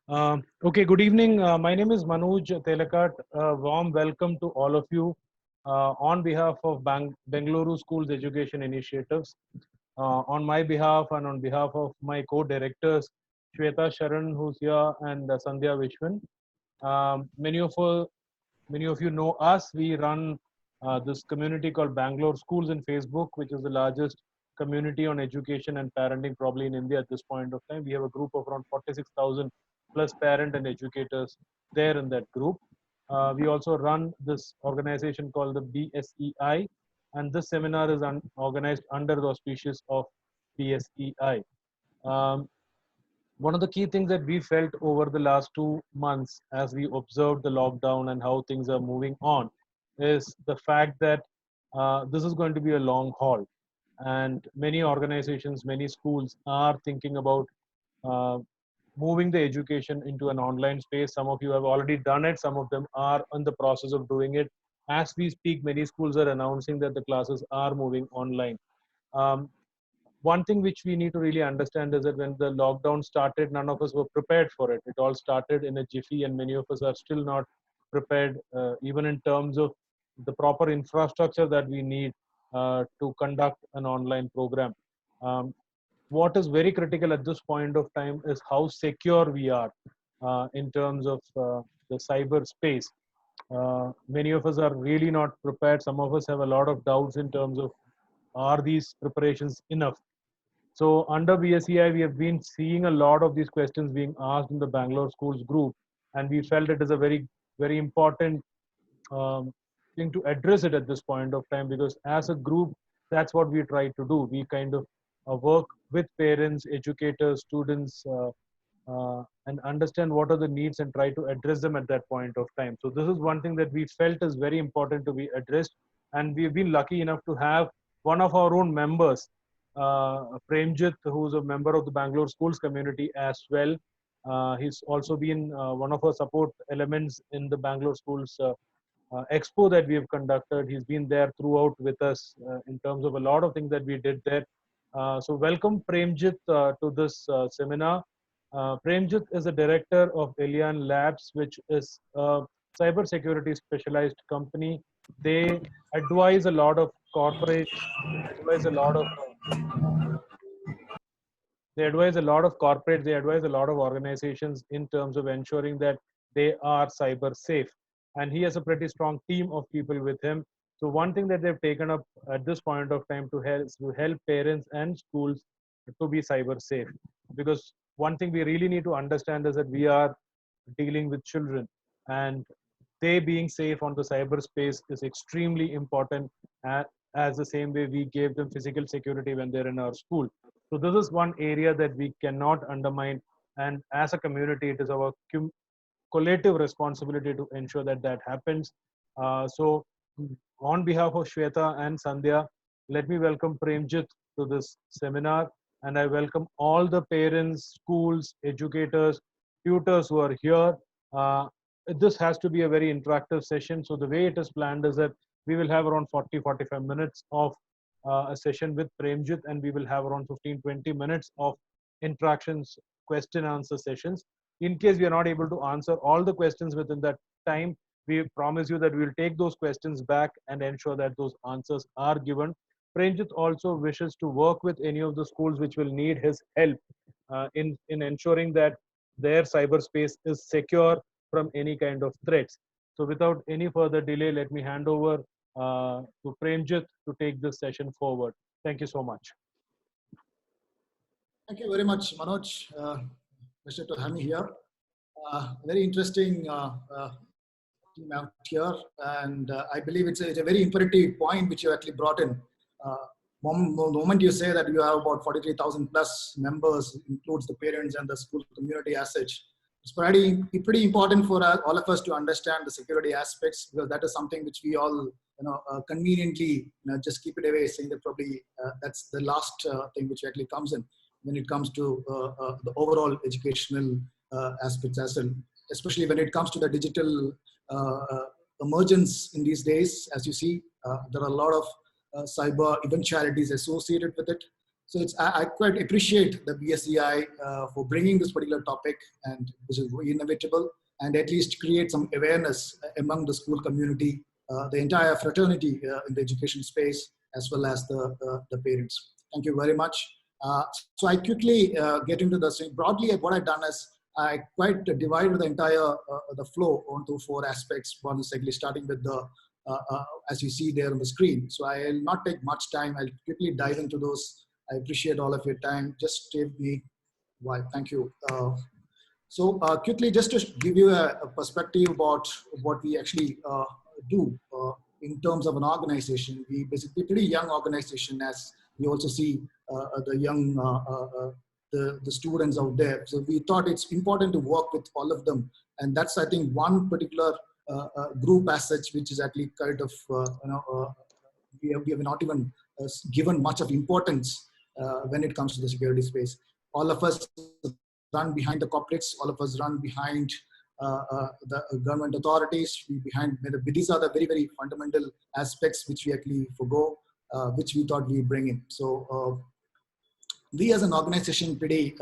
Okay, good evening. My name is Manoj Telakat. Warm welcome to all of you on behalf of Bengaluru Schools Education Initiatives. On my behalf and on behalf of my co-directors, Shweta Sharan, who's here, and Sandhya Vishwan. Um, many of uh, Many of you know us. We run this community called Bangalore Schools in Facebook, which is the largest community on education and parenting probably in India at this point of time. We have a group of around 46,000 plus parent and educators there in that group. We also run this organization called the BSEI, and this seminar is organized under the auspices of BSEI. Um, One of the key things that we felt over the last 2 months as we observed the lockdown and how things are moving on is the fact that this is going to be a long haul, and many organizations, many schools are thinking about uh, moving the education into an online space. Some of you have already done it, some of them are in the process of doing it. As we speak, many schools are announcing that the classes are moving online. um, One thing which we need to really understand is that when the lockdown started, none of us were prepared for it. It all started in a jiffy, and many of us are still not prepared, even in terms of the proper infrastructure that we need to conduct an online program. Um, what is very critical at this point of time is how secure we are in terms of the cyber space. Many of us are really not prepared. Some of us have a lot of doubts in terms of, are these preparations enough? So under BSEI, we have been seeing a lot of these questions being asked in the Bangalore Schools group, and we felt it is a very important um, thing to address it at this point of time, because as a group, that's what we try to do. We kind of work with parents, educators, students, and understand what are the needs and try to address them at that point of time. So this is one thing that we felt is very important to be addressed, and we've been lucky enough to have one of our own members, Premjit, who's a member of the Bangalore Schools community as well. He's also been one of our support elements in the Bangalore Schools expo that we have conducted. He's been there throughout with us in terms of a lot of things that we did there. So welcome Premjit to this seminar. Premjit is a director of Elian Labs, which is a cybersecurity specialized company. They advise a lot of corporates, advise a lot of they advise a lot of corporates, they advise a lot of organizations in terms of ensuring that they are cyber safe. And he has a pretty strong team of people with him. So one thing that they've taken up at this point of time to help parents and schools to be cyber safe. Because one thing we really need to understand is that we are dealing with children, and they being safe on the cyberspace is extremely important, as the same way we gave them physical security when they're in our school. So this is one area that we cannot undermine, and as a community, it is our collective responsibility to ensure that that happens. So on behalf of Shweta and Sandhya, let me welcome Premjit to this seminar, and I welcome all the parents, schools, educators, tutors who are here. Uh, this has to be a very interactive session. So the way it is planned is that we will have around 40-45 minutes of a session with Premjit, and we will have around 15-20 minutes of interactions, question answer sessions. In case we are not able to answer all the questions within that time, we promise you that we will take those questions back and ensure that those answers are given. Pranjit also wishes to work with any of the schools which will need his help in ensuring that their cyberspace is secure from any kind of threats. So without any further delay, let me hand over to Premjit to take this session forward. Thank you so much. Thank you very much, Manoj. Pleasure to have me here. Very interesting team out here, and I believe it's a very imperative point which you actually brought in. The moment you say that you have about 43,000 plus members, includes the parents and the school community as such, it's pretty important for all of us to understand the security aspects, because that is something which we all conveniently just keep it away, saying that probably that's the last thing which actually comes in when it comes to the overall educational aspects as well, especially when it comes to the digital emergence in these days. As you see, there are a lot of cyber eventualities associated with it. So I quite appreciate the BSEI for bringing this particular topic, and which is inevitable, and at least create some awareness among the school community, the entire fraternity in the education space, as well as the parents. Thank you very much. So I quickly get into the thing. Broadly, what I've done is I quite divided the entire the flow onto 4 aspects. One is actually starting with the as you see there on the screen. So I'll not take much time. I'll quickly dive into those. I appreciate all of your time. Just give me why. Thank you. So quickly, just to give you a perspective about what we actually do in terms of an organization. We basically pretty young organization, as we also see the young the students out there. So we thought it's important to work with all of them, and that's, I think, one particular group as such, which is actually kind of we have not even given much of importance when it comes to the security space. All of us run behind the corporates. All of us run behind the government authorities. These are the very, very fundamental aspects which we actually forgo, which we thought we bring in. So we as an organization pretty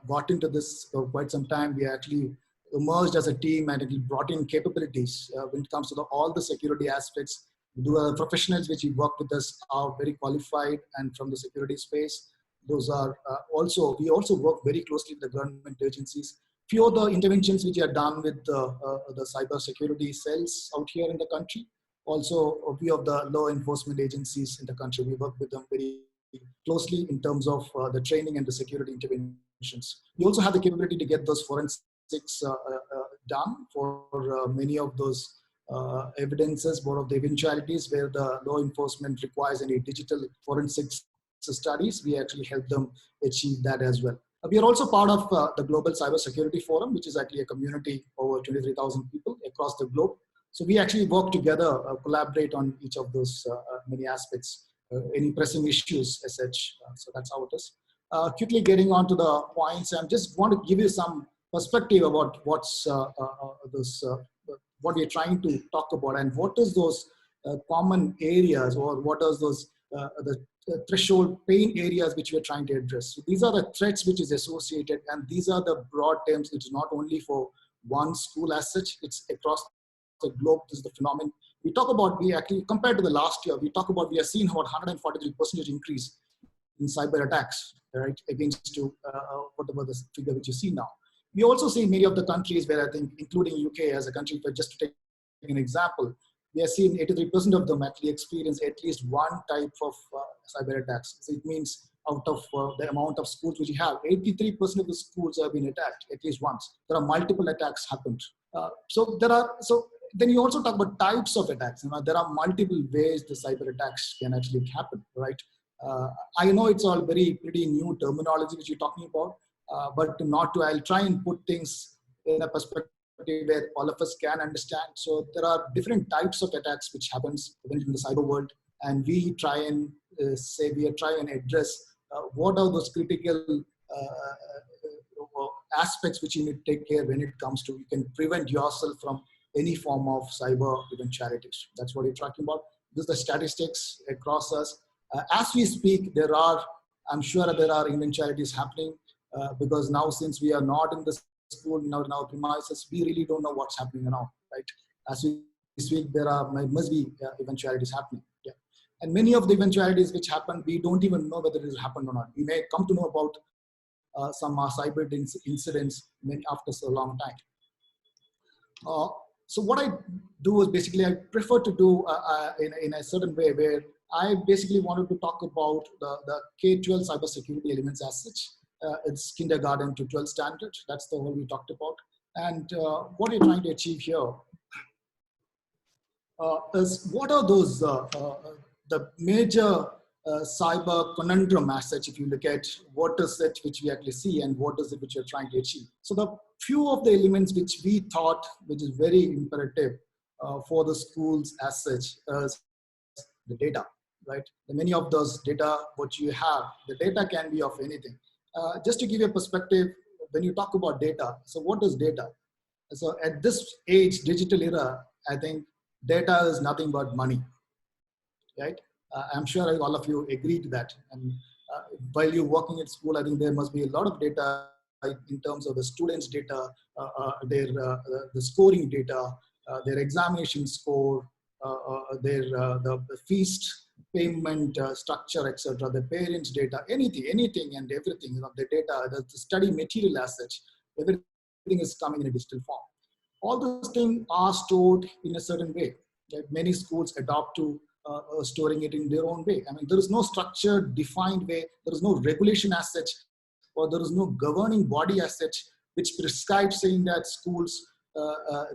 got into this for quite some time. We actually emerged as a team and it brought in capabilities when it comes to all the security aspects. The professionals which work with us are very qualified and from the security space. Those are we also work very closely with the government agencies. Few of the interventions which are done with the cyber security cells out here in the country. Also, a few of the law enforcement agencies in the country, we work with them very closely in terms of the training and the security interventions. We also have the capability to get those forensics done for many of those evidences, more of the eventualities where the law enforcement requires any digital forensics studies. We actually help them achieve that as well. We are also part of the Global Cybersecurity Forum, which is actually a community of over 23,000 people across the globe. So we actually work together, collaborate on each of those many aspects, any pressing issues as such. So that's how it is. Quickly getting on to the points, I just want to give you some perspective about what's what we're trying to talk about and what is those common areas, or what are those the threshold pain areas which we are trying to address. So these are the threats which is associated, and these are the broad terms. It's not only for one school as such, it's across the globe. This is the phenomenon. We talk about, we actually, compared to the last year, we talk about, we are seeing about 143% increase in cyber attacks, right, against whatever the figure which you see now. We also see many of the countries where I think, including UK as a country, but just to take an example, we are seeing 83% of them actually experience at least one type of cyber attacks. So it means out of the amount of schools which you have, 83% of the schools have been attacked at least once. There are multiple attacks happened. So then you also talk about types of attacks. You know, there are multiple ways the cyber attacks can actually happen, right? I know it's all pretty new terminology which you're talking about, but I'll try and put things in a perspective where all of us can understand. So there are different types of attacks which happens in the cyber world, and we try and address what are those critical aspects which you need to take care when it comes to, you can prevent yourself from any form of cyber eventualities. That's what you're talking about. This is the statistics across us. As we speak, I'm sure there are eventualities happening because now, since we are not in the school, in our premises, we really don't know what's happening now, right? As we speak, must be eventualities happening. Yeah. And many of the eventualities which happen, we don't even know whether it has happened or not. We may come to know about some cyber incidents after so long time. So what I do is basically, I prefer to do in a certain way where I basically wanted to talk about the K-12 cybersecurity elements as such. It's kindergarten to 12 standard. That's the one we talked about. And what we're trying to achieve here is what are those, the major cyber conundrum as such, if you look at what is it which we actually see and what is it which we're trying to achieve. So the few of the elements which we thought, which is very imperative for the schools as such, is the data, right? The many of those data, what you have, the data can be of anything. Just to give you a perspective, when you talk about data, so what is data? So at this age, digital era, I think data is nothing but money, right? I'm sure all of you agree to that. And while you're working at school, I think there must be a lot of data in terms of the students' data, the scoring data, their examination score, the feast payment structure, etc., the parents' data, anything and everything, the data, the study material as such, everything is coming in a digital form. All those things are stored in a certain way. Like many schools adopt to storing it in their own way. I mean, there is no structured, defined way. There is no regulation as such, or there is no governing body as such, which prescribes saying that schools,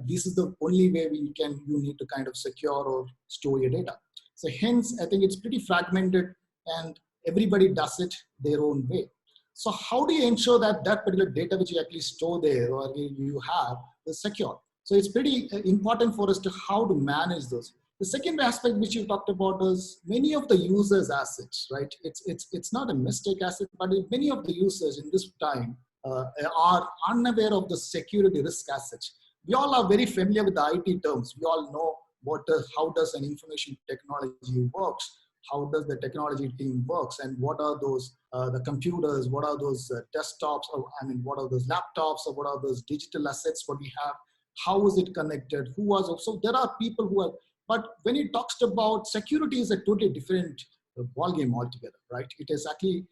this is the only way you need to kind of secure or store your data. So hence, I think it's pretty fragmented and everybody does it their own way. So how do you ensure that that particular data which you actually store there or you have is secure? So it's pretty important for us to how to manage those. The second aspect which you talked about is many of the users as such, right? It's not a mistake as such, but many of the users in this time are unaware of the security risk as such. We all are very familiar with the IT terms. We all know how does an information technology works, how does the technology team works, and what are those the computers, what are those desktops, or I mean, what are those laptops, or what are those digital assets what we have, how is it connected, who was, so there are people who are, but when it talks about security is a totally different ballgame altogether, right? It is actually,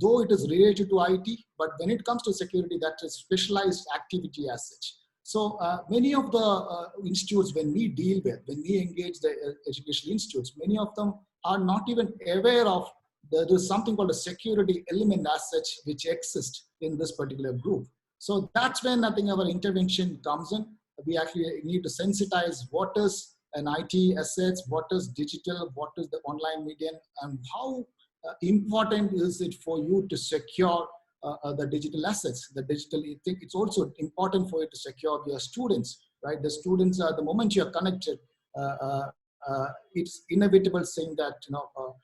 though it is related to IT, but when it comes to security, that is specialized activity as such. So many of the institutes, when we engage the educational institutes, many of them are not even aware of there is something called a security element as such, which exists in this particular group. So that's when I think our intervention comes in. We actually need to sensitize what is an IT assets, what is digital, what is the online medium, and how important is it for you to secure the digital assets, the digital. I think it's also important for you to secure your students, right? The students are, the moment you're connected, it's inevitable saying that, you know,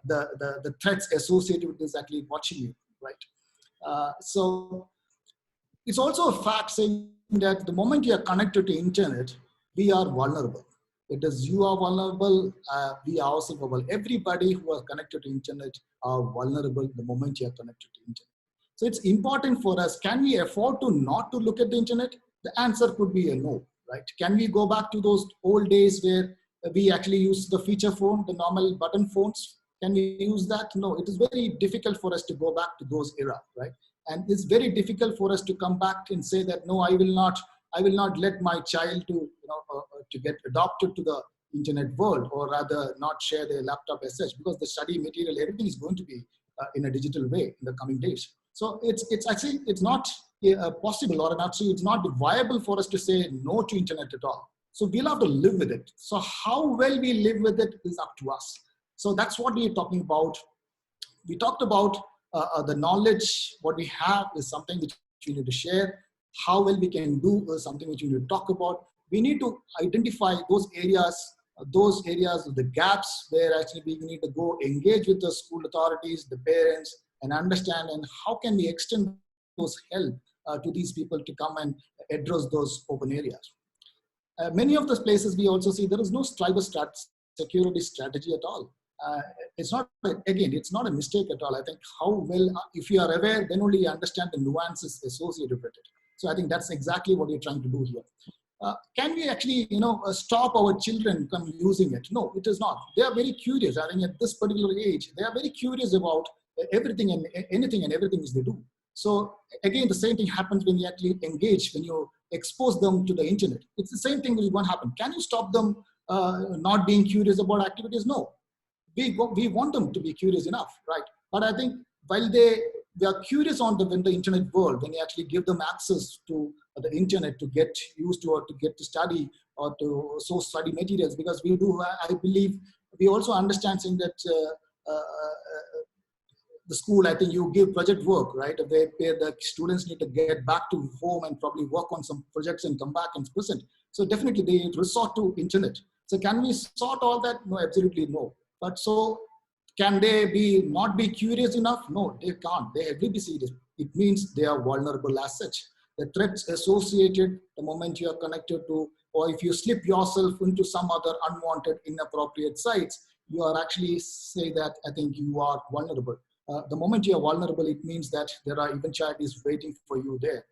the threats associated with this actually watching you, right? So it's also a fact saying that the moment you are connected to internet, we are vulnerable. It is you are vulnerable, we ourselves are vulnerable. Everybody who are connected to internet are vulnerable the moment you are connected to internet. So it's important for us, can we afford to not to look at the internet? The answer could be a no, right? Can we go back to those old days where we actually use the feature phone, the normal button phones? Can we use that? No, it is very difficult for us to go back to those era, right? And it's very difficult for us to come back and say that, no, I will not let my child to, to get adopted to the internet world, or rather not share their laptop as such, because the study material, everything is going to be in a digital way in the coming days. So it's actually, it's not possible, or actually it's not viable for us to say no to internet at all. So we'll have to live with it. So how well we live with it is up to us. So that's what we're talking about. We talked about the knowledge, what we have is something which we need to share. How well we can do is something which we need to talk about. We need to identify those areas, the gaps where actually we need to go engage with the school authorities, the parents, and understand, and how can we extend those help to these people to come and address those open areas. Many of those places we also see there is no cyber security strategy at all. It's not, again, it's not a mistake at all. I think how well, if you are aware, then only you understand the nuances associated with it. So I think that's exactly what you're trying to do here. Can we actually, stop our children from using it? No, it is not. They are very curious. I think at this particular age, they are very curious about everything and anything and everything as they do. So again, the same thing happens when you actually engage, when you expose them to the internet. It's the same thing which is going to happen. Can you stop them not being curious about activities? No. We want them to be curious enough, right? But I think while they are curious in the internet world, when you actually give them access to the internet to get used to, or to get to study, or to source study materials, because we do, I believe, we also understand saying that the school, I think you give project work, right? Where the students need to get back to home and probably work on some projects and come back and present. So definitely they resort to internet. So can we sort all that? No, absolutely no. But so can they not be curious enough? No, they can't. They have to be serious. It means they are vulnerable as such. The threats associated the moment you are connected to, or if you slip yourself into some other unwanted, inappropriate sites, you are actually say that I think you are vulnerable. The moment you are vulnerable, it means that there are eventualities waiting for you there,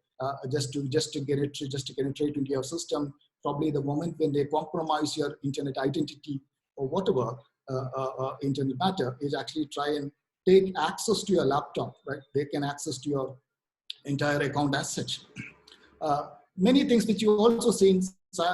just to get it, just to penetrate into your system. Probably the moment when they compromise your internet identity or whatever internet matter is actually try and take access to your laptop, right? They can access to your entire account as such. Many things which you also see in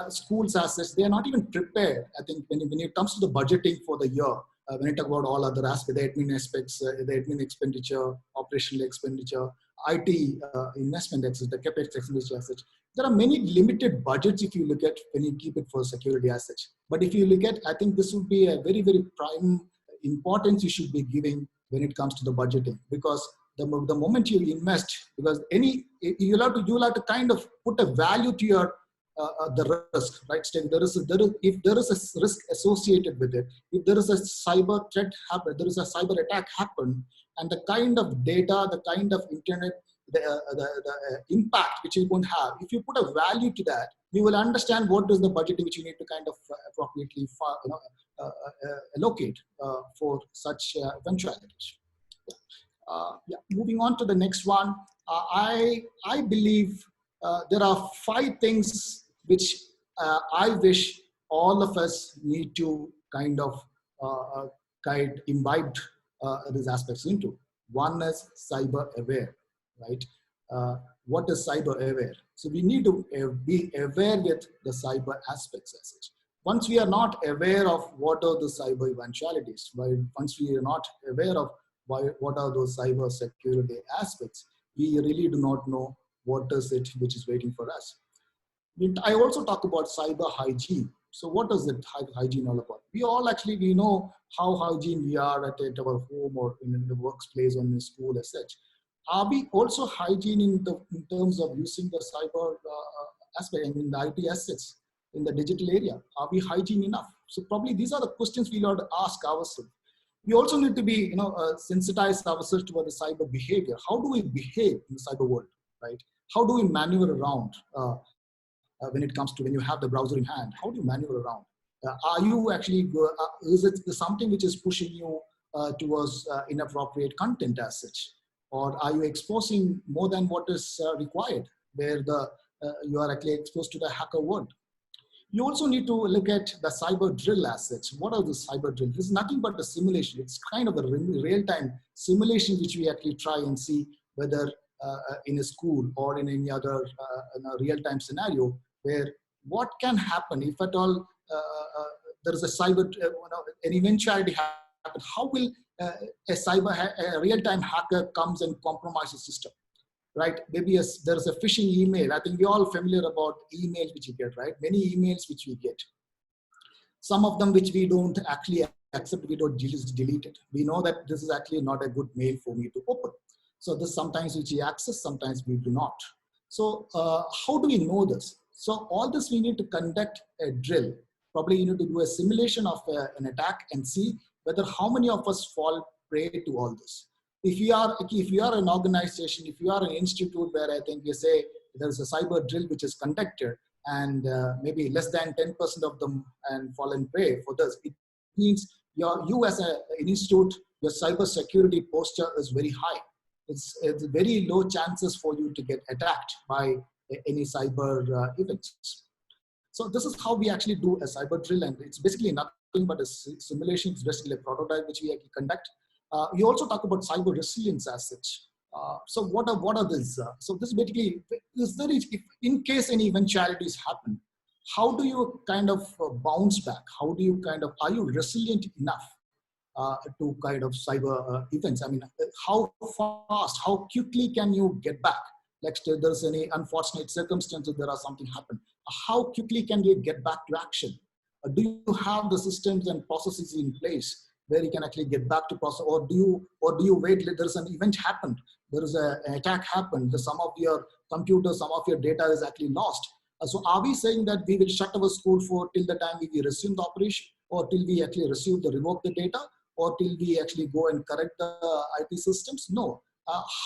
schools as such, they are not even prepared. I think when it comes to the budgeting for the year, when I talk about all other aspects, the admin aspects, the admin expenditure, operational expenditure, IT investment, the capex expenditure as such, there are many limited budgets if you look at when you keep it for security as such. But if you look at, I think this would be a very, very prime importance you should be giving when it comes to the budgeting, because the moment you invest, because you'll have to kind of put a value to your the risk, right? If there is a risk associated with it, if there is a cyber threat happen, there is a cyber attack happen, and the kind of data, the kind of internet, the impact which you're going to have, if you put a value to that, you will understand what is the budgeting which you need to kind of appropriately allocate for such eventualities. Yeah. Moving on to the next one, I believe there are 5 things which I wish all of us need to kind of imbibe these aspects into. One is cyber aware, right? What is cyber aware? So we need to be aware with the cyber aspects as such. Once we are not aware of what are the cyber eventualities, once we are not aware of what are those cyber security aspects, we really do not know what is it which is waiting for us. I also talk about cyber hygiene. So what is it hygiene all about? We know how hygiene we are at our home or in the workplace or in the school as such. Are we also hygiene in terms of using the cyber aspect and in the IT assets in the digital area? Are we hygiene enough? So probably these are the questions we ought to ask ourselves. We also need to be, sensitize ourselves toward the cyber behavior. How do we behave in the cyber world, right? How do we maneuver around when it comes to when you have the browser in hand? How do you maneuver around? Are you actually, is it something which is pushing you towards inappropriate content as such? Or are you exposing more than what is required, where you are actually exposed to the hacker world? You also need to look at the cyber drill assets. What are the cyber drill? This is nothing but a simulation. It's kind of a real-time simulation which we actually try and see whether in a school or in any other in a real-time scenario where what can happen if at all there is a cyber, an eventuality happen. How will a real-time hacker comes and compromises the system? Right? Maybe there's a phishing email. I think we're all familiar about emails which you get, right? Many emails which we get. Some of them which we don't actually accept, we don't delete it. We know that this is actually not a good mail for me to open. So this sometimes which we access, sometimes we do not. So how do we know this? So all this we need to conduct a drill. Probably you need to do a simulation of an attack and see whether how many of us fall prey to all this. If you are an organization, if you are an institute where I think you say there's a cyber drill which is conducted and maybe less than 10% of them and fallen prey for this, it means you as an institute, your cyber security posture is very high. It's very low chances for you to get attacked by any cyber events. So this is how we actually do a cyber drill, and it's basically nothing but a simulation. It's basically a prototype which we actually conduct. We also talk about cyber resilience as such. So what are these? So this basically is there if in case any eventualities happen, how do you kind of bounce back? How do you are you resilient enough to kind of cyber events? I mean, how fast, how quickly can you get back? Like there's any unfortunate circumstances, there are something happen. How quickly can you get back to action? Do you have the systems and processes in place where you can actually get back to process, or do you wait? There's an event happened, there is an attack happened, some of your computers, some of your data is actually lost. So are we saying that we will shut our school for till the time we resume the operation, or till we actually revoke the data, or till we actually go and correct the IT systems? No.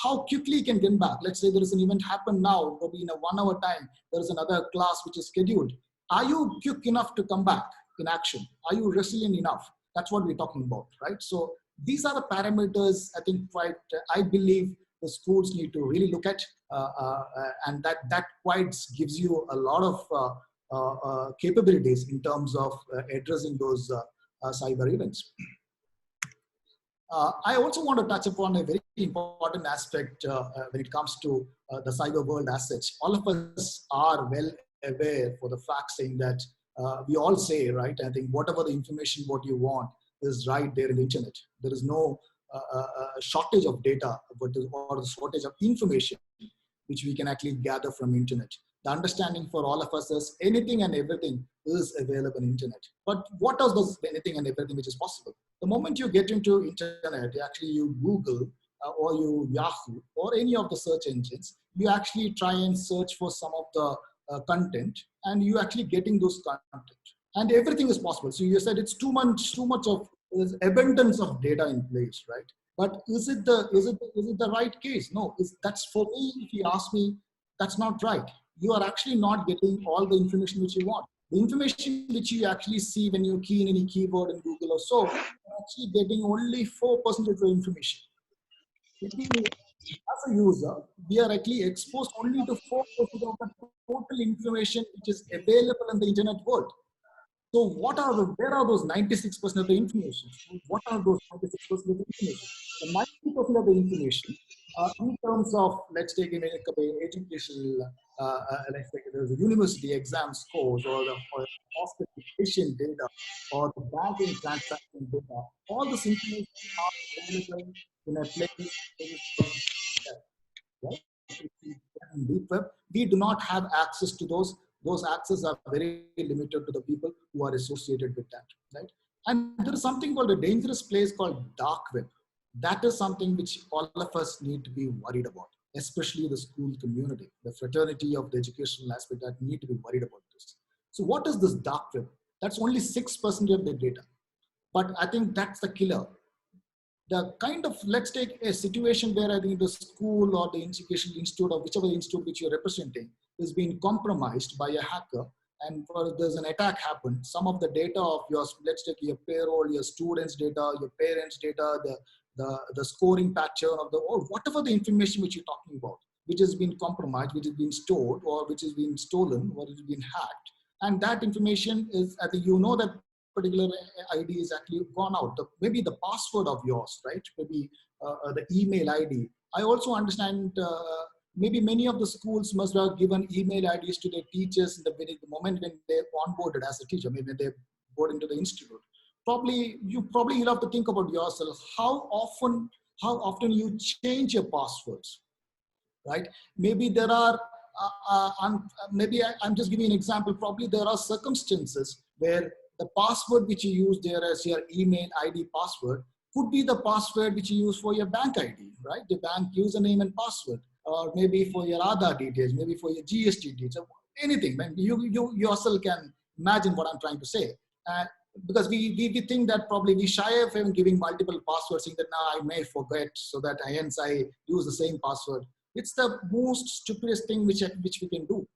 How quickly can get back? Let's say there is an event happen now, probably in a 1 hour time, there is another class which is scheduled. Are you quick enough to come back in action? Are you resilient enough? That's what we're talking about, right? So These are the parameters I think quite, I believe the schools need to really look at, and that quite gives you a lot of capabilities in terms of addressing those cyber events. I also want to touch upon a very important aspect when it comes to the cyber world as such. All of us are well aware for the fact saying that we all say, right, I think whatever the information, what you want is right there in the internet. There is no shortage of data, but or the shortage of information which we can actually gather from internet. The understanding for all of us is anything and everything is available in internet. But what is this anything and everything which is possible? The moment you get into internet, actually you Google or you Yahoo or any of the search engines, you actually try and search for some of the content, and you actually getting those content, and everything is possible. So you said it's too much of, there's abundance of data in place, right? But is it the right case? No, that's for me. If you ask me, that's not right. You are actually not getting all the information which you want. The information which you actually see when you key in any keyword in Google or so, you're actually getting only 4% of the information. As a user, we are actually exposed only to 4% of the total information which is available in the internet world. So where are those 96% of the information? What are those 96% of the information? The 90% of the information in terms of, let's take an educational, let's take the university exam scores or the hospitalization data or the banking transaction data. All this information are available in a place right? Deep web, we do not have access to those. Those access are very limited to the people who are associated with that, right? And there is something called a dangerous place called dark web. That is something which all of us need to be worried about, especially the school community, the fraternity of the educational aspect that need to be worried about this. So what is this dark web? That's only 6% of the data. But I think that's the killer. The kind of, let's take a situation where I think the school or the educational institute or whichever institute which you're representing is being compromised by a hacker, and there's an attack happened. Some of the data of yours, let's take your payroll, your students' data, your parents' data, the scoring pattern of the, or whatever the information which you're talking about, which has been compromised, which has been stored, or which has been stolen, or it has been hacked. And that information is, I think you know that particular ID is actually gone out. Maybe the password of yours, right? Maybe the email ID. I also understand maybe many of the schools must have given email IDs to their teachers in the moment when they onboarded as a teacher, maybe when they board into the institute. You'll have to think about yourself, how often you change your passwords, right? Maybe there are, I'm just giving an example. Probably there are circumstances where the password which you use there as your email ID password could be the password which you use for your bank ID, right? The bank username and password, or maybe for your Aadhaar details, maybe for your GST details, anything. Man, you yourself can imagine what I'm trying to say. Because we think that probably we shy of even giving multiple passwords, saying that now I may forget, so that hence I use the same password. It's the most stupidest thing which we can do.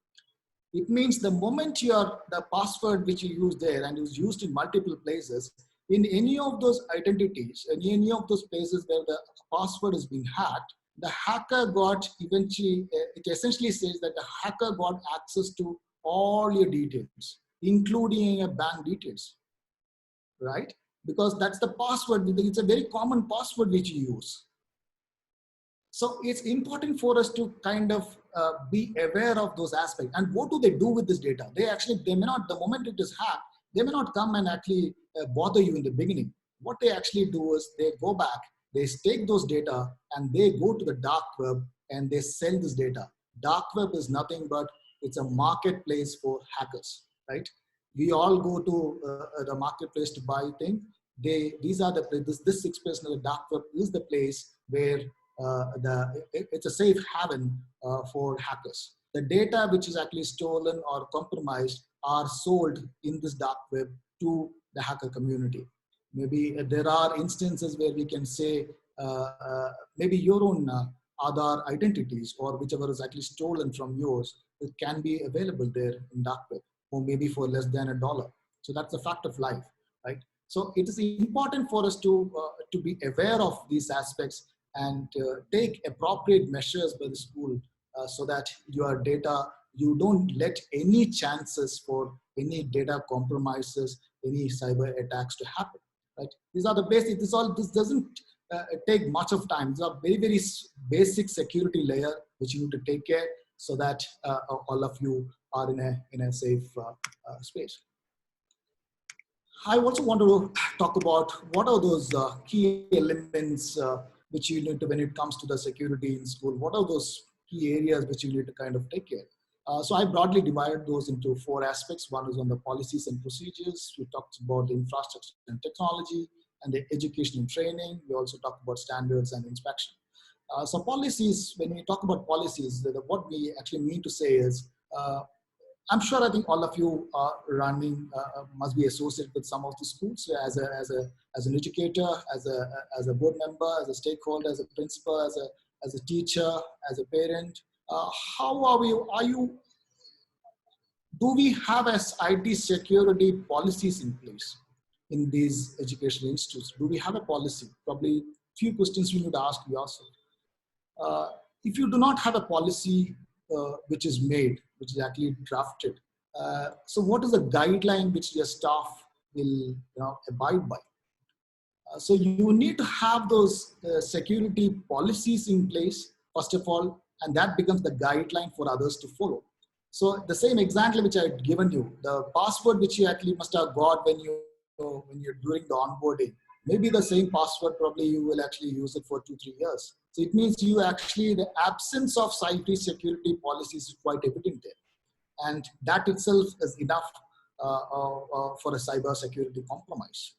It means the moment the password which you use there and is used in multiple places, in any of those identities, in any of those places where the password has been hacked, the hacker got eventually, it essentially says that the hacker got access to all your details, including your bank details, right? Because that's the password. It's a very common password which you use. So it's important for us to kind of be aware of those aspects. And what do they do with this data? They may not, the moment it is hacked, they may not come and actually bother you in the beginning. What they actually do is they go back, they take those data and they go to the dark web and they sell this data. Dark web is nothing but it's a marketplace for hackers, right? We all go to the marketplace to buy things. These are this 6% of the dark web is the place where it's a safe haven for hackers. The data which is actually stolen or compromised are sold in this dark web to the hacker community. Maybe there are instances where we can say maybe your own Aadhaar identities or whichever is actually stolen from yours, it can be available there in dark web, or maybe for less than $1. So that's a fact of life, right? So it is important for us to be aware of these aspects and take appropriate measures by the school so that your data, you don't let any chances for any data compromises, any cyber attacks to happen. Right? These are the basic. This doesn't take much of time. These are very, very basic security layer which you need to take care so that all of you are in a safe space. I also want to talk about what are those key elements which you need to, when it comes to the security in school, what are those key areas which you need to kind of take care. So I broadly divided those into 4 aspects. One is on the policies and procedures. We talked about the infrastructure and technology and the education and training. We also talked about standards and inspection. So policies, when we talk about policies, what we actually mean to say is, I'm sure I think all of you are running, must be associated with some of the schools as an educator, as a board member, as a stakeholder, as a principal, as a teacher, as a parent. How are you, do we have as IT security policies in place in these educational institutes? Do we have a policy? Probably few questions you need to ask yourself. If you do not have a policy which is made, which is actually drafted, so what is the guideline which your staff will abide by? So you need to have those security policies in place, first of all, and that becomes the guideline for others to follow. So the same example which I had given you, the password which you actually must have got when you're doing the onboarding, maybe the same password, probably you will actually use it for 2-3 years. So it means you actually, the absence of cyber security policies is quite evident there. And that itself is enough for a cyber security compromise.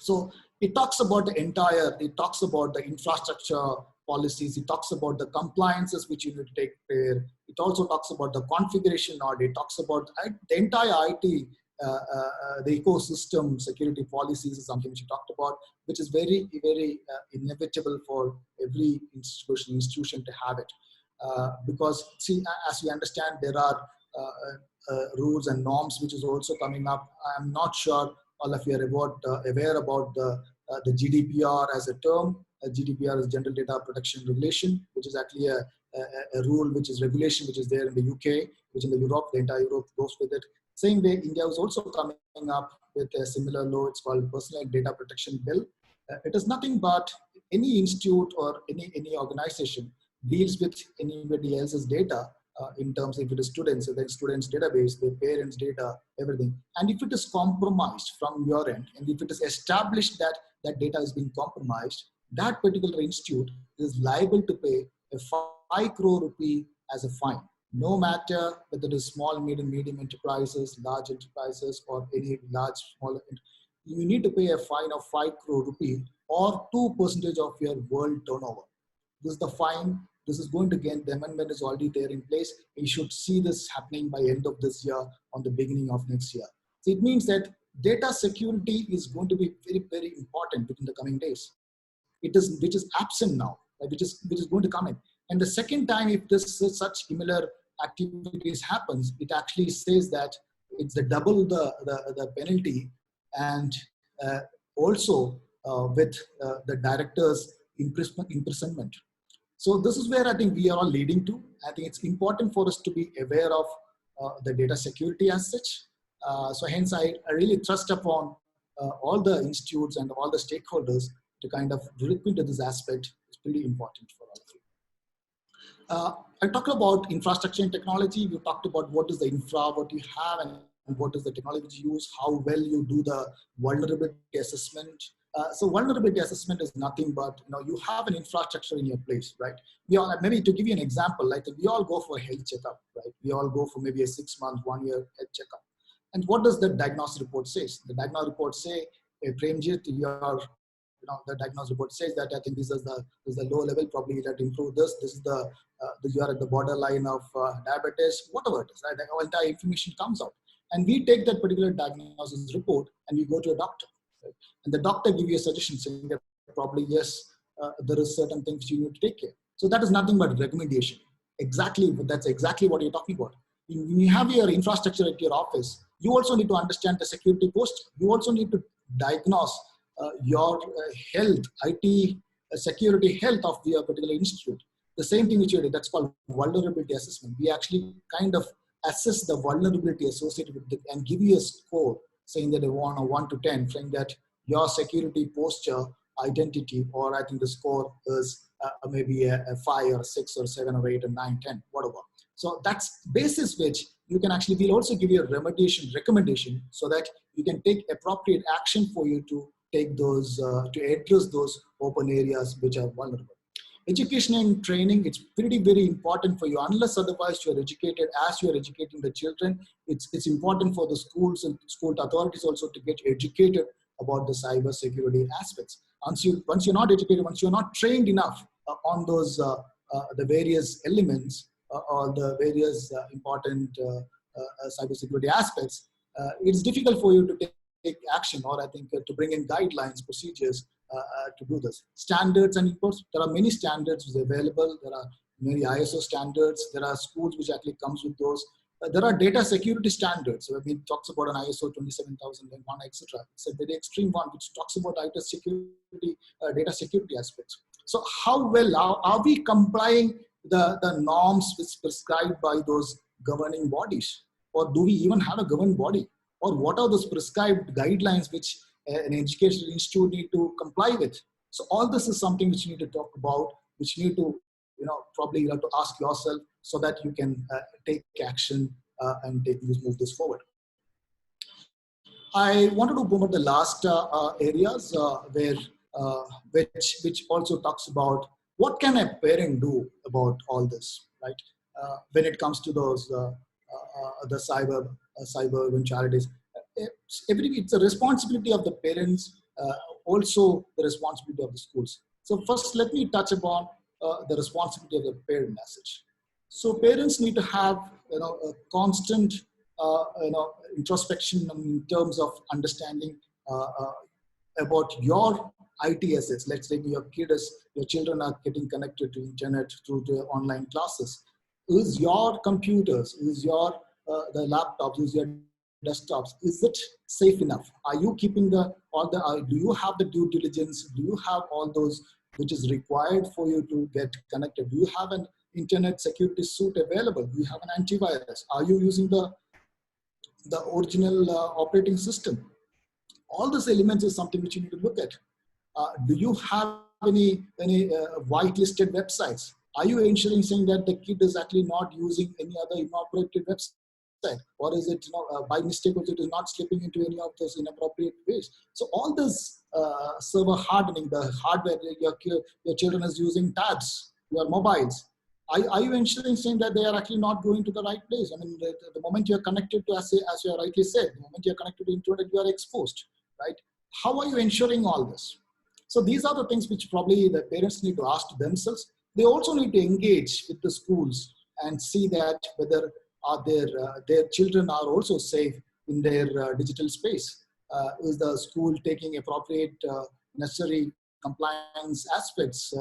So it talks about it talks about the infrastructure policies, it talks about the compliances which you need to take care. It also talks about the configuration audit, it talks about the entire IT, the ecosystem security policies is something which you talked about, which is very, very inevitable for every institution to have it. Because see, as we understand, there are rules and norms which is also coming up. I'm not sure all of you are aware about the GDPR as a term. GDPR is General Data Protection Regulation, which is actually a rule, which is regulation, which is there in the UK, which in the Europe, the entire Europe goes with it. Same way, India is also coming up with a similar law. It's called Personal Data Protection Bill. It is nothing but any institute or any organization deals with anybody else's data in terms of if it is students, then students' database, their parents' data, everything. And if it is compromised from your end, and if it is established that that data is being compromised, that particular institute is liable to pay a 5 crore rupee as a fine. No matter whether it is small, medium enterprises, large enterprises, or any large, small, you need to pay a fine of 5 crore rupee or 2% of your world turnover. This is the fine. This is going to get, the amendment is already there in place. You should see this happening by end of this year, on the beginning of next year. So it means that data security is going to be very, very important within the coming days. Which is absent now, right? which is going to come in. And the second time, if this such similar activities happens, it actually says that it's double the penalty, and also with the director's imprisonment. So this is where I think we are all leading to. I think it's important for us to be aware of the data security as such. So hence I really trust upon all the institutes and all the stakeholders to kind of look into this aspect. It's pretty important for all of you. I talked about infrastructure and technology. We talked about what is the infra, what you have, and what is the technology you use, how well you do the vulnerability assessment. So vulnerability assessment is nothing but, you have an infrastructure in your place, right? We all, maybe to give you an example, like we all go for a health checkup, right? We all go for maybe a 6 month, 1 year health checkup. And what does the diagnostic report say? The diagnostic report say, Premjit, the diagnostic report says that I think this is the low level, probably you have to improve this. This is you are at the borderline of diabetes, whatever it is, right? The entire information comes out. And we take that particular diagnosis report and we go to a doctor. Right? And the doctor gives you a suggestion saying that probably, yes, there is certain things you need to take care. So that is nothing but recommendation. That's exactly what you're talking about. When you have your infrastructure at your office, you also need to understand the security posture. You also need to diagnose your health, IT security health of the particular institute. The same thing which you did, that's called vulnerability assessment. We actually kind of assess the vulnerability associated with it and give you a score saying that a 1 or 1 to 10, saying that your security posture, identity, or I think the score is maybe a 5 or 6 or 7 or 8 or 9, 10, whatever. So that's basis which you can actually, we'll also give you a remediation recommendation so that you can take appropriate action for you to take those, to address those open areas which are vulnerable. Education and training, it's pretty, very important for you. Unless otherwise you are educated, as you are educating the children, it's important for the schools and school authorities also to get educated about the cyber security aspects. Once you're not educated, once you're not trained enough on those, the various elements or the various important cybersecurity aspects, it's difficult for you to take action, or I think to bring in guidelines, procedures to do this. Standards and imports, there are many standards which are available. There are many ISO standards. There are schools which actually comes with those. There are data security standards. So when it talks about an ISO 27001, etc. It's a very extreme one which talks about data security aspects. So how well are we complying the norms which prescribed by those governing bodies? Or do we even have a governing body? Or what are those prescribed guidelines which an educational institute need to comply with? So all this is something which you need to talk about, which you need to, probably you have to ask yourself so that you can take action and move this forward. I wanted to go over the last areas which also talks about what can a parent do about all this, right? When it comes to those the cyber eventualities, it's a responsibility of the parents, also the responsibility of the schools. So first, let me touch upon the responsibility of the parent message. So parents need to have a constant introspection in terms of understanding about your IT assets. Let's say your children are getting connected to internet through the online classes. Is your computers, is your the laptops, is your desktops, is it safe enough? Are you keeping do you have the due diligence? Do you have all those which is required for you to get connected? Do you have an internet security suite available? Do you have an antivirus? Are you using the original operating system? All these elements is something which you need to look at. Do you have any whitelisted websites? Are you ensuring saying that the kid is actually not using any other inappropriate website? Or is it by mistake also it is not slipping into any of those inappropriate ways? So all this server hardening, the hardware your children is using, tabs, your mobiles, are you ensuring saying that they are actually not going to the right place? I mean, the moment you're connected to, as you rightly said, the moment you're connected to internet, you are exposed, right? How are you ensuring all this? So these are the things which probably the parents need to ask themselves. They also need to engage with the schools and see that whether their children are also safe in their digital space. Is the school taking appropriate necessary compliance aspects,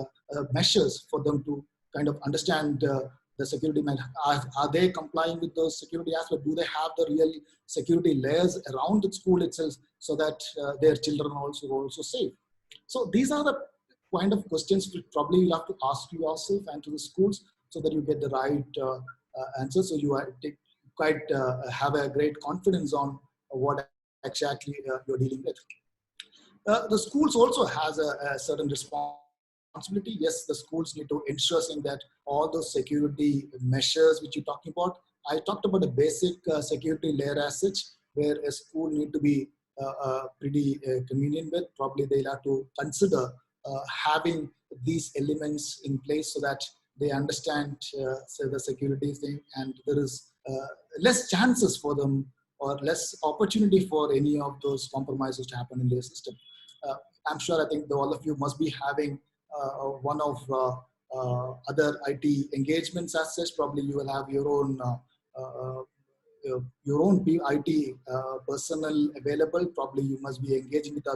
measures for them to kind of understand the security? Are they complying with those security aspects? Do they have the real security layers around the school itself so that their children are also safe? So these are the kind of questions which probably you have to ask yourself and to the schools so that you get the right answer. So you have a great confidence on what exactly you're dealing with. The schools also has a certain responsibility. Yes, the schools need to ensure that all those security measures which you're talking about. I talked about the basic security layer as such, where a school need to be pretty convenient with. Probably they'll have to consider having these elements in place so that they understand say the security thing, and there is less chances for them or less opportunity for any of those compromises to happen in their system. I'm sure I think all of you must be having one of other IT engagements as such. Probably you will have your own IT personnel available. Probably you must be engaging with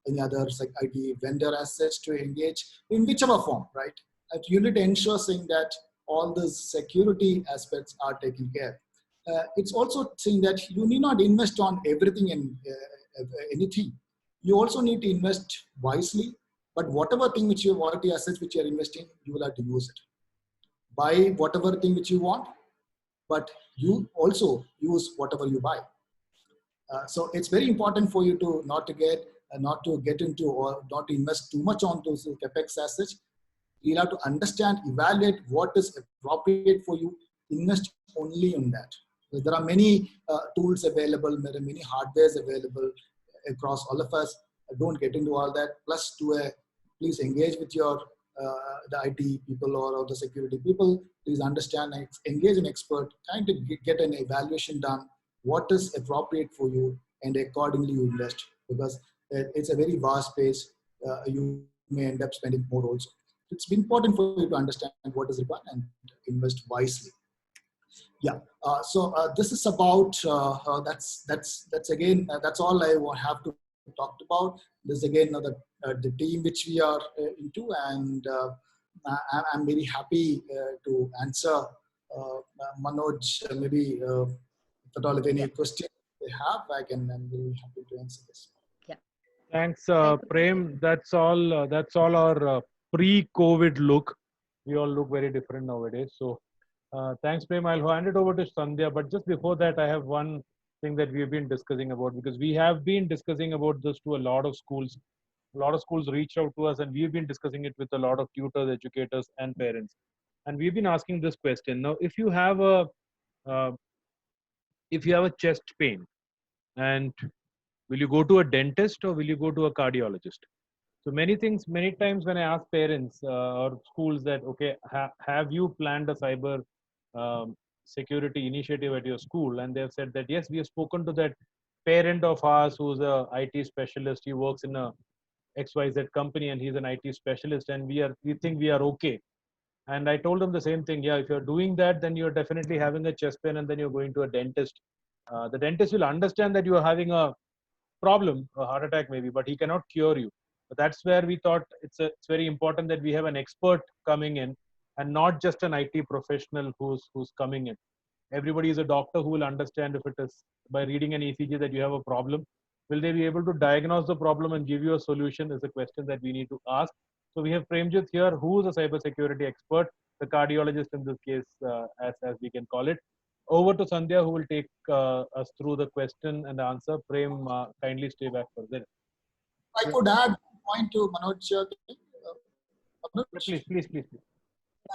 any other like IT vendor as such to engage in whichever form, right? You need to ensure saying that all the security aspects are taken care. It's also saying that you need not invest on everything and anything. You also need to invest wisely, but whatever thing which you want, the assets which you are investing, you will have to use it. Buy whatever thing which you want, but you also use whatever you buy. So it's very important for you to not to get into or not to invest too much on those capex assets. You'll have to understand, evaluate what is appropriate for you, invest only on that. There are many tools available, there are many hardwares available across all of us. Don't get into all that. Plus, please engage with your the IT people or the security people. Please understand, engage an expert, kind of get an evaluation done. What is appropriate for you, and accordingly you invest, because it's a very vast space. You may end up spending more also. It's important for you to understand what is required and invest wisely. Yeah. This is about that's again that's all I have to talk about. This again the team which we are into, and I'm very happy to answer Manoj. Maybe if at all, if any questions they have, I'm very happy to answer this. Yeah. Thanks, Prem. That's all our pre-COVID look. We all look very different nowadays. So thanks, Prem. I'll hand it over to Sandhya. But just before that, I have one thing that we've been discussing about, because we have been discussing about this to a lot of schools. A lot of schools reached out to us, and we've been discussing it with a lot of tutors, educators, and parents. And we've been asking this question. Now, if you have a chest pain, and will you go to a dentist or will you go to a cardiologist? So many times when I ask parents or schools that, okay, have you planned a cyber security initiative at your school? And they've said that, yes, we have spoken to that parent of ours who's a IT specialist. He works in a XYZ company and he's an IT specialist, and we think we are okay. And I told them the same thing. Yeah, if you're doing that, then you're definitely having a chest pain and then you're going to a dentist. The dentist will understand that you are having a problem, a heart attack maybe, but he cannot cure you. But that's where we thought it's very important that we have an expert coming in, and not just an IT professional who's coming in. Everybody is a doctor who will understand if it is by reading an ECG that you have a problem. Will they be able to diagnose the problem and give you a solution is a question that we need to ask. So we have Premjit here, who is a cybersecurity expert, the cardiologist in this case, as we can call it. Over to Sandhya, who will take us through the question and answer. Prem, kindly stay back for that. I could add a point to Manoj. Please.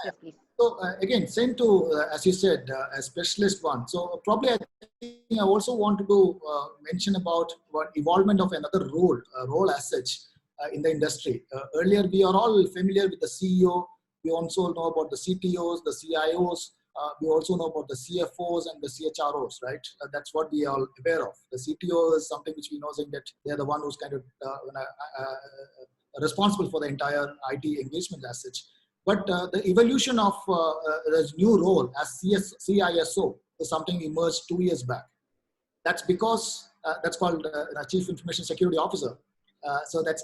Yes, please. So again, same to, as you said, a specialist one. So probably I also wanted to mention about what evolvement of another role as such in the industry. Earlier, we are all familiar with the CEO. We also know about the CTOs, the CIOs. We also know about the CFOs and the CHROs, right? That's what we are all aware of. The CTO is something which we know, saying that they're the one who's kind of responsible for the entire IT engagement as such. But the evolution of this new role as CISO is something emerged 2 years back. That's because that's called Chief Information Security Officer. So that's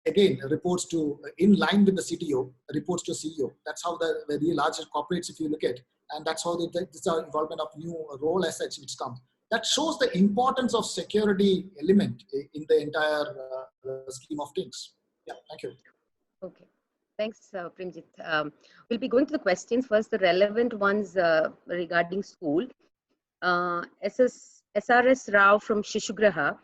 again reports to, in line with the CTO, reports to CEO. That's how the very larger corporates, if you look at, and that's how this is our involvement of new role as such which comes. That shows the importance of security element in the entire scheme of things. Yeah, thank you. Okay. Thanks, Premjit. We'll be going to the questions first, the relevant ones regarding school. SRS Rao from Shishugraha,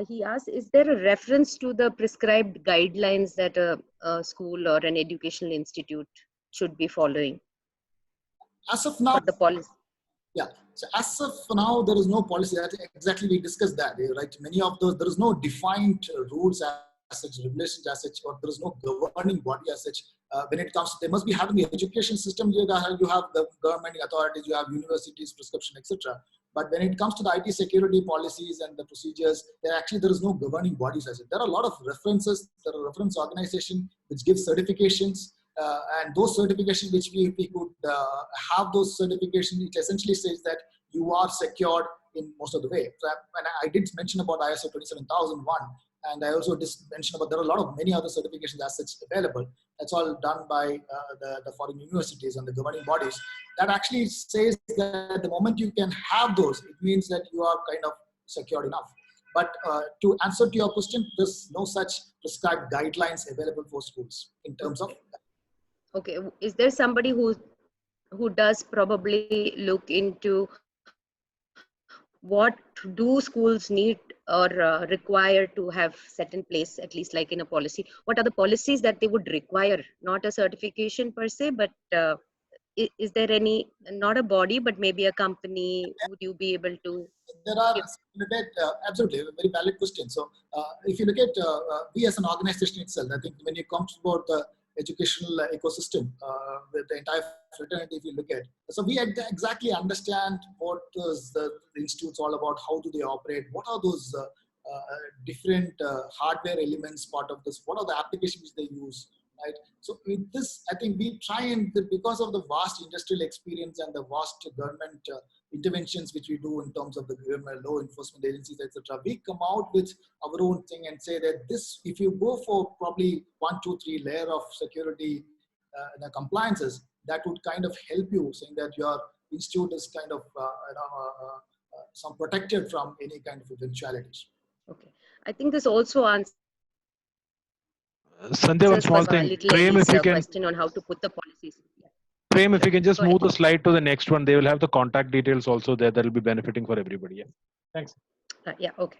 he asks, is there a reference to the prescribed guidelines that a school or an educational institute should be following? As of now, the policy. Yeah. So as of now, there is no policy. Exactly, we discussed that, right? Many of those, there is no defined rules as such, regulations as such, or there is no governing body as such. When it comes, they must be having the education system. You have the government authorities, you have universities, prescription, etc. But when it comes to the IT security policies and the procedures, there is no governing bodies as such. There are a lot of references. There are reference organizations which give certifications. And those certifications, which we could have those certifications, which essentially says that you are secured in most of the way. So I did mention about ISO 27001, and I also mentioned about there are a lot of many other certifications as such available. That's all done by the foreign universities and the governing bodies. That actually says that the moment you can have those, it means that you are kind of secured enough. But to answer to your question, there's no such prescribed guidelines available for schools in terms of. Okay, is there somebody who does probably look into what do schools need or require to have set in place, at least like in a policy? What are the policies that they would require? Not a certification per se, but is there any, not a body, but maybe a company? Would you be able to There are, give? look at, absolutely, a very valid question. So if you look at, we as an organization itself, I think when it comes about the educational ecosystem, with the entire fraternity, if you look at, so we exactly understand what is the institutes all about, how do they operate, what are those different hardware elements part of this, what are the applications they use, right? So with this, I think we try and, because of the vast industrial experience and the vast government interventions which we do in terms of the government, law enforcement agencies, etc., we come out with our own thing and say that this, if you go for probably 1, 2, 3 layer of security the compliances, that would kind of help you, saying that your institute is kind of some protected from any kind of eventualities. Okay, I think this also answers Sandhya, one small thing. little Prem, Ellie's if you can, question on how to put the policies. Yeah. Prem, if Sure. you can just Go move ahead. the slide to the next one, they will have the contact details also there. That will be benefiting for everybody. Yeah. Thanks. Yeah, okay.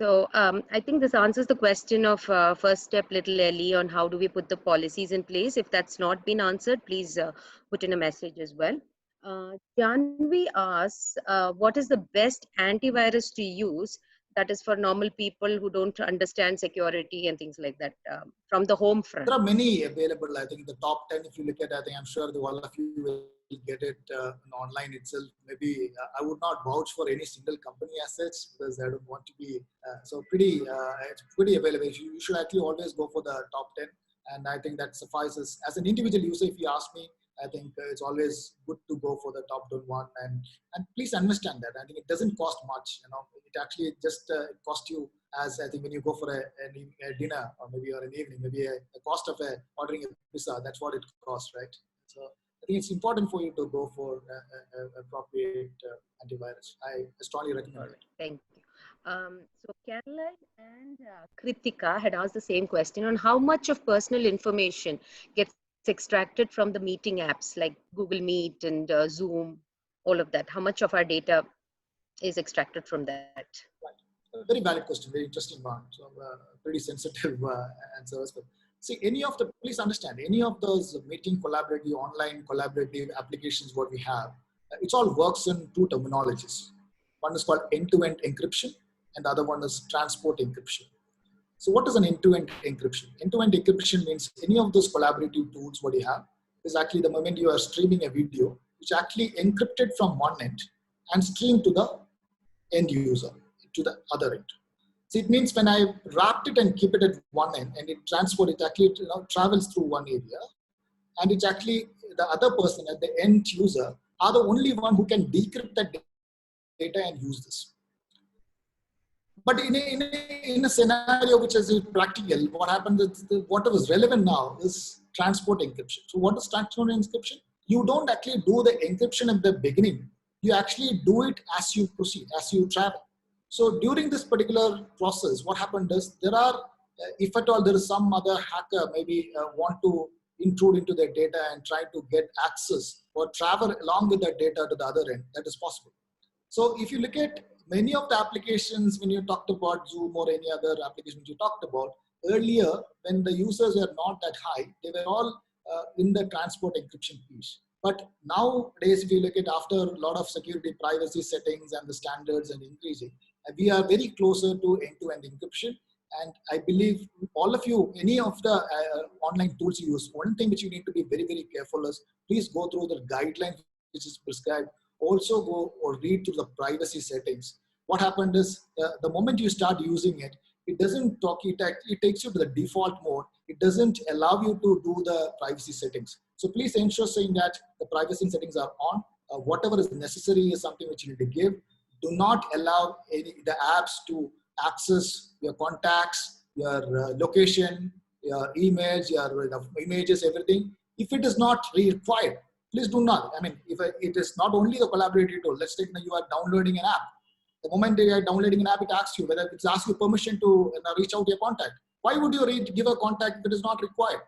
So I think this answers the question of first step, little Ellie, on how do we put the policies in place. If that's not been answered, please put in a message as well. Janvi asks, what is the best antivirus to use that is for normal people who don't understand security and things like that from the home front? There are many available. I think the top 10, if you look at, I think I'm sure all of you will get it online itself. Maybe I would not vouch for any single company as such because I don't want to be so pretty. It's pretty available. You should actually always go for the top 10, and I think that suffices. As an individual user, if you ask me, I think it's always good to go for the top 10 one, and please understand that. I think it doesn't cost much. You know, it actually just costs you, as I think when you go for a dinner or maybe or an evening, maybe a cost of ordering a pizza. That's what it costs, right? So I think it's important for you to go for appropriate antivirus. I strongly recommend it. Thank you. So Caroline and Kritika had asked the same question on how much of personal information gets extracted from the meeting apps like Google Meet and Zoom, all of that. How much of our data is extracted from that? Right. A very valid question, very interesting one. So pretty sensitive answers. But see, please understand, any of those meeting collaborative, online collaborative applications, what we have, it all works in two terminologies. One is called end-to-end encryption, and the other one is transport encryption. So what is an end-to-end encryption? End-to-end encryption means any of those collaborative tools what you have is actually the moment you are streaming a video, which actually encrypted from one end and streamed to the end user, to the other end. So it means when I wrapped it and keep it at one end and it actually travels through one area, and it's actually the other person at the end user are the only one who can decrypt that data and use this. But in a scenario which is practical, what happens is what is relevant now is transport encryption. So what is transport encryption? You don't actually do the encryption at the beginning. You actually do it as you proceed, as you travel. So during this particular process, what happened is there are, if at all there is some other hacker maybe want to intrude into their data and try to get access or travel along with that data to the other end, that is possible. So if you look at many of the applications, when you talked about Zoom or any other applications you talked about, earlier when the users were not that high, they were all in the transport encryption piece. But nowadays, if you look at after a lot of security privacy settings and the standards and increasing, we are very closer to end-to-end encryption. And I believe all of you, any of the online tools you use, one thing which you need to be very, very careful is please go through the guidelines which is prescribed. Also go or read through the privacy settings. What happened is the moment you start using it, it doesn't talk, it takes you to the default mode. It doesn't allow you to do the privacy settings. So please ensure saying that the privacy settings are on. Whatever is necessary is something which you need to give. Do not allow the apps to access your contacts, your location, your emails, your images, everything. If it is not required, please do not. I mean, if it is not only the collaborative tool, let's take you are downloading an app. The moment they are downloading an app, it asks you whether it asks you permission to reach out to your contact. Why would you give a contact if it is not required,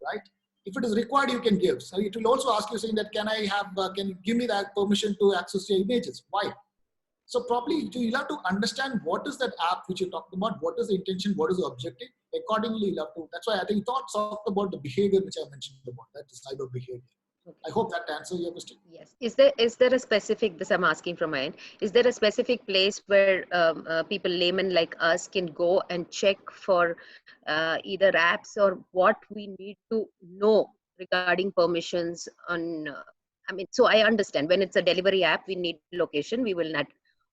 right? If it is required, you can give. So it will also ask you saying that, can you give me that permission to access your images? Why? So probably you'll have to understand what is that app which you're talking about, what is the intention, what is the objective. Accordingly, you'll have to, that's why I think thoughts talked about the behavior which I mentioned about, that is cyber behavior. I hope that answers your question. Yes. Is there a specific, this I'm asking from my end, is there a specific place where people, laymen like us, can go and check for either apps or what we need to know regarding permissions on, I mean, so I understand when it's a delivery app, we need location, we will not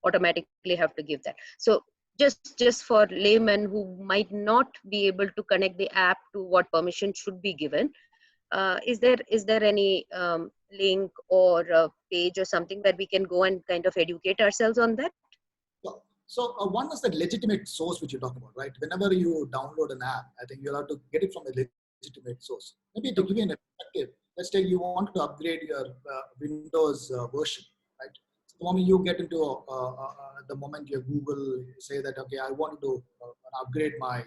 automatically have to give that. So just for laymen who might not be able to connect the app to what permission should be given, is there any link or a page or something that we can go and kind of educate ourselves on that? So one is the legitimate source which you talk about, right? Whenever you download an app, I think you'll have to get it from a legitimate source. Maybe to give you an perspective, let's say you want to upgrade your Windows version, right? So the moment you get into the moment your Google say that, okay, I want to upgrade my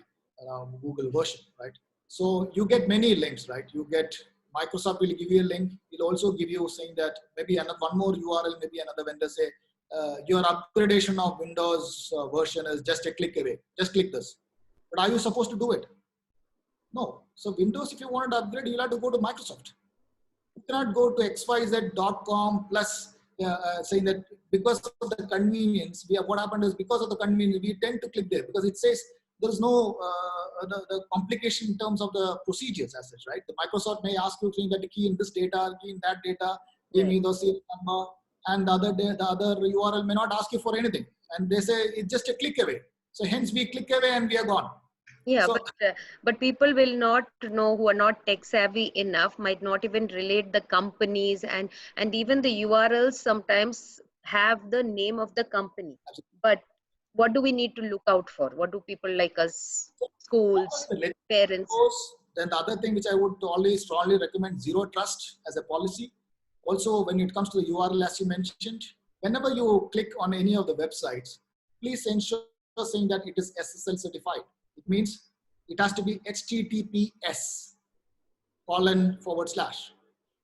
Google version, right? So you get many links, right? You get, Microsoft will give you a link. It'll also give you saying that maybe one more URL, maybe another vendor say, your upgradation of Windows version is just a click away. Just click this. But are you supposed to do it? No. So Windows, if you want to upgrade, you'll have to go to Microsoft. You cannot go to xyz.com plus saying that because of the convenience, what happened is because of the convenience, we tend to click there because it says there's no the complication in terms of the procedures as such, right? The Microsoft may ask you saying that the key in this data, key in that data, give me the serial number, and the other URL may not ask you for anything, and they say it's just a click away. So hence we click away and we are gone. Yeah, so, but people will not know, who are not tech savvy enough, might not even relate the companies, and even the URLs sometimes have the name of the company. But what do we need to look out for? What do people like us, schools, parents? Then the other thing which I would always strongly recommend, zero trust as a policy. Also, when it comes to the URL, as you mentioned, whenever you click on any of the websites, please ensure saying that it is SSL certified. It means it has to be HTTPS :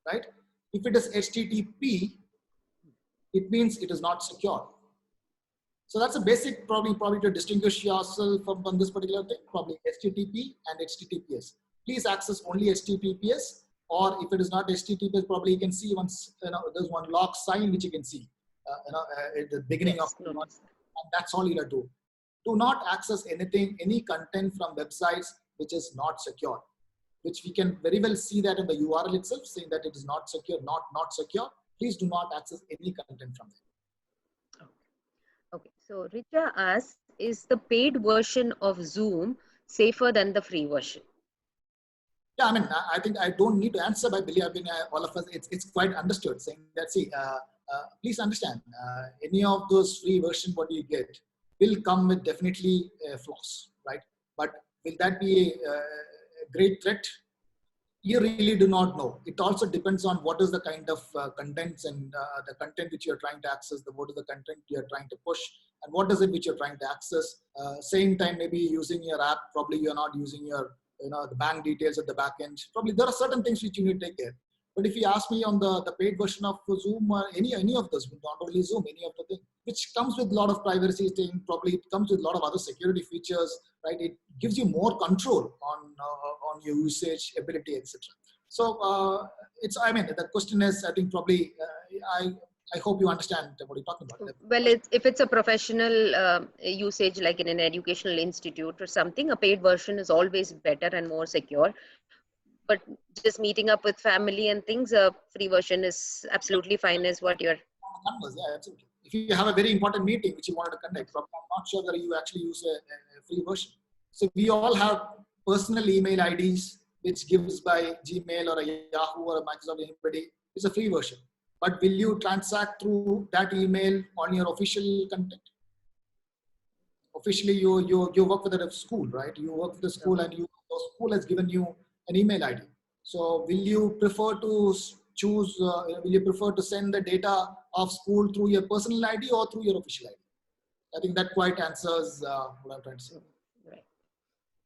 right? If it is HTTP, it means it is not secure. So that's a basic probably to distinguish yourself from this particular thing, probably HTTP and HTTPS. Please access only HTTPS, or if it is not HTTPS, probably you can see once, there's one lock sign which you can see, at the beginning of the launch, and that's all you have to do. Do not access anything, any content from websites which is not secure, which we can very well see that in the URL itself, saying that it is not secure, not secure. Please do not access any content from there. Okay, so Richa asks, is the paid version of Zoom safer than the free version? Yeah, I mean, I think I don't need to answer, but I mean, all of us, it's quite understood, saying that, see, please understand, any of those free version what you get will come with definitely flaws, right? But will that be a great threat? You really do not know. It also depends on what is the kind of contents and the content which you're trying to access, what is the content you're trying to push, and what is it which you're trying to access. Same time, maybe using your app, probably you're not using your, the bank details at the back end. Probably there are certain things which you need to take care. But if you ask me on the paid version of Zoom, or any of those, not only Zoom, any of the things, which comes with a lot of privacy thing, probably it comes with a lot of other security features, right? It gives you more control on your usage, ability, etc. So it's, I mean, the question is, I think probably, I hope you understand what you're talking about. Well, if it's a professional usage, like in an educational institute or something, a paid version is always better and more secure. But just meeting up with family and things, a free version is absolutely fine, is what you're... Yeah, absolutely. If you have a very important meeting which you wanted to conduct, I'm not sure that you actually use a free version. So we all have personal email IDs, which gives by Gmail or a Yahoo or a Microsoft, anybody. It's a free version. But will you transact through that email on your official content? Officially, you work with a school, right? You work with the school, and the school has given you an email ID. So will you prefer to choose, will you prefer to send the data of school through your personal ID or through your official ID? I think that quite answers what I'm trying to say. Right.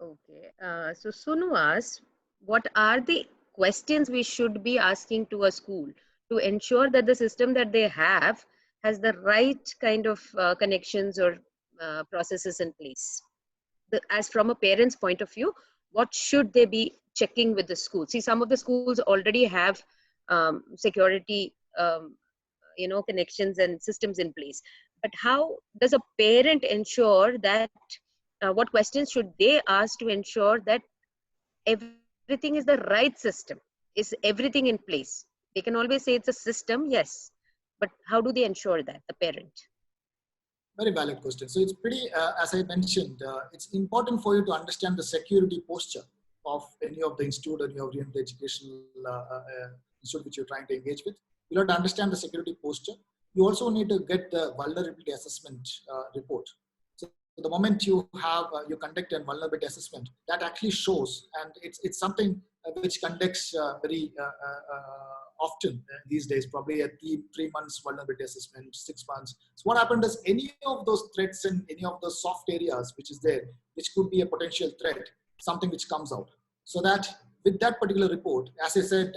Okay. So Sunu asks, what are the questions we should be asking to a school to ensure that the system that they have has the right kind of connections or processes in place? As from a parent's point of view, what should they be checking with the school? See, some of the schools already have security, connections and systems in place. But how does a parent ensure that? What questions should they ask to ensure that everything is the right system? Is everything in place? They can always say it's a system, yes, but how do they ensure that, the parent? Very valid question. So it's pretty, as I mentioned, it's important for you to understand the security posture of any of the institute or any of the educational institute which you're trying to engage with. You have to understand the security posture. You also need to get the vulnerability assessment report. So the moment you have, you conduct a vulnerability assessment, that actually shows, and it's something which conducts very often these days, probably a 3 months vulnerability assessment, 6 months. So what happened is any of those threats in any of the soft areas which is there, which could be a potential threat, something which comes out. So that with that particular report, as I said,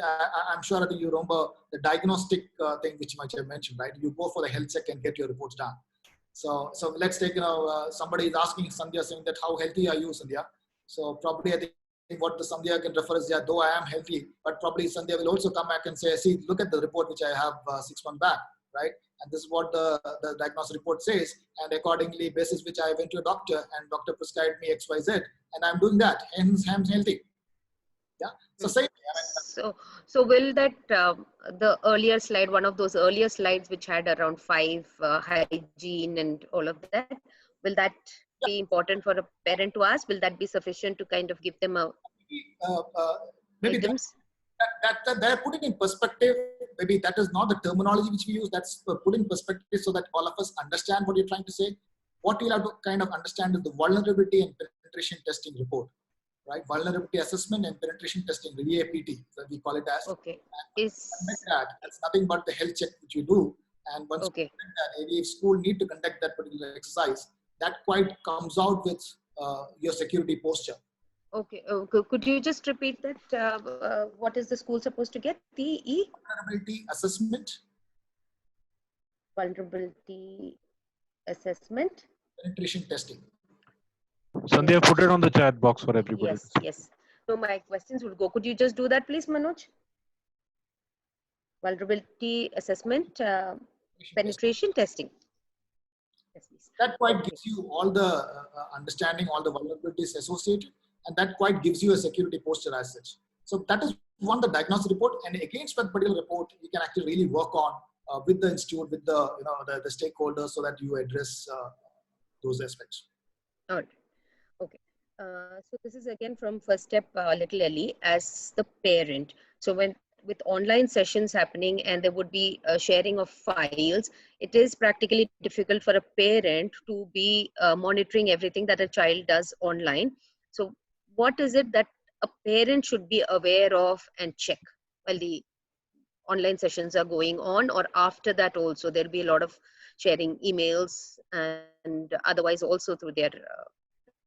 I'm sure I think you remember the diagnostic thing which much I mentioned, right? You go for the health check and get your reports done. So let's take, somebody is asking Sandhya saying that how healthy are you, Sandhya? So probably I think what the Sandhya can refer is, yeah, though I am healthy, but probably Sandhya will also come back and say, see, look at the report which I have 6 months back, right? And this is what the diagnostic report says. And accordingly, basis which I went to a doctor and doctor prescribed me XYZ, and I'm doing that, hence I'm healthy. Yeah. So same. So will that the earlier slide, one of those earlier slides which had around 5 hygiene and all of that, will that be important for a parent to ask? Will that be sufficient to kind of give them a maybe items? that they're putting in perspective. Maybe that is not the terminology which we use. That's put in perspective so that all of us understand what you're trying to say. What you'll have to kind of understand is the vulnerability and penetration testing report, right? Vulnerability assessment and penetration testing, the VAPT, so we call it as. Okay. That's nothing but the health check which you do. And once you conduct that, every school need to conduct that particular exercise. That quite comes out with your security posture. Okay. Could you just repeat that? What is the school supposed to get? Vulnerability assessment. Vulnerability assessment. Penetration testing. Sandhya, put it on the chat box for everybody. Yes, yes. So my questions would go. Could you just do that, please, Manoj? Vulnerability assessment, penetration testing. Yes, please. That quite gives you all the understanding, all the vulnerabilities associated, and that quite gives you a security posture as such. So that is one, the diagnostic report, and against that particular report, you can actually really work on with the institute, with the the stakeholders, so that you address those aspects. All right. Okay. So this is again from First Step, Little Ellie, as the parent. So with online sessions happening and there would be a sharing of files, it is practically difficult for a parent to be monitoring everything that a child does online. So what is it that a parent should be aware of and check while the online sessions are going on, or after that also there'll be a lot of sharing emails and otherwise also through their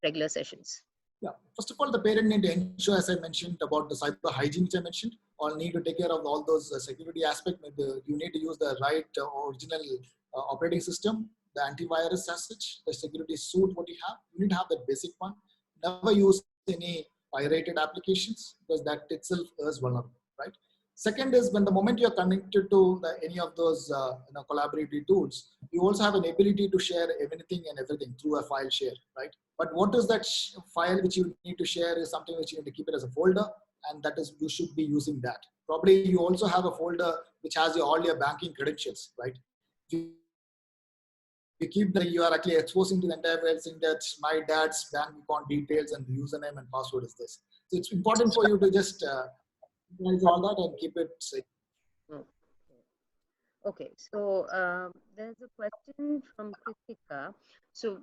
regular sessions? Yeah. First of all, the parent need to ensure, as I mentioned about the cyber hygiene, which I mentioned, or need to take care of all those security aspects. You need to use the right original operating system, the antivirus as such, the security suite what you have. You need to have that basic one. Never use any pirated applications, because that itself is vulnerable, right? Second is, when the moment you're connected to any of those collaborative tools, you also have an ability to share anything and everything through a file share, right? But what is that file which you need to share is something which you need to keep it as a folder, and that is, you should be using that. Probably you also have a folder which has all your banking credentials, right? You keep that, you are actually exposing to the entire world, saying that my dad's bank account details and the username and password is this. So it's important for you to just all that and keep it safe. Okay, so there's a question from Kritika. So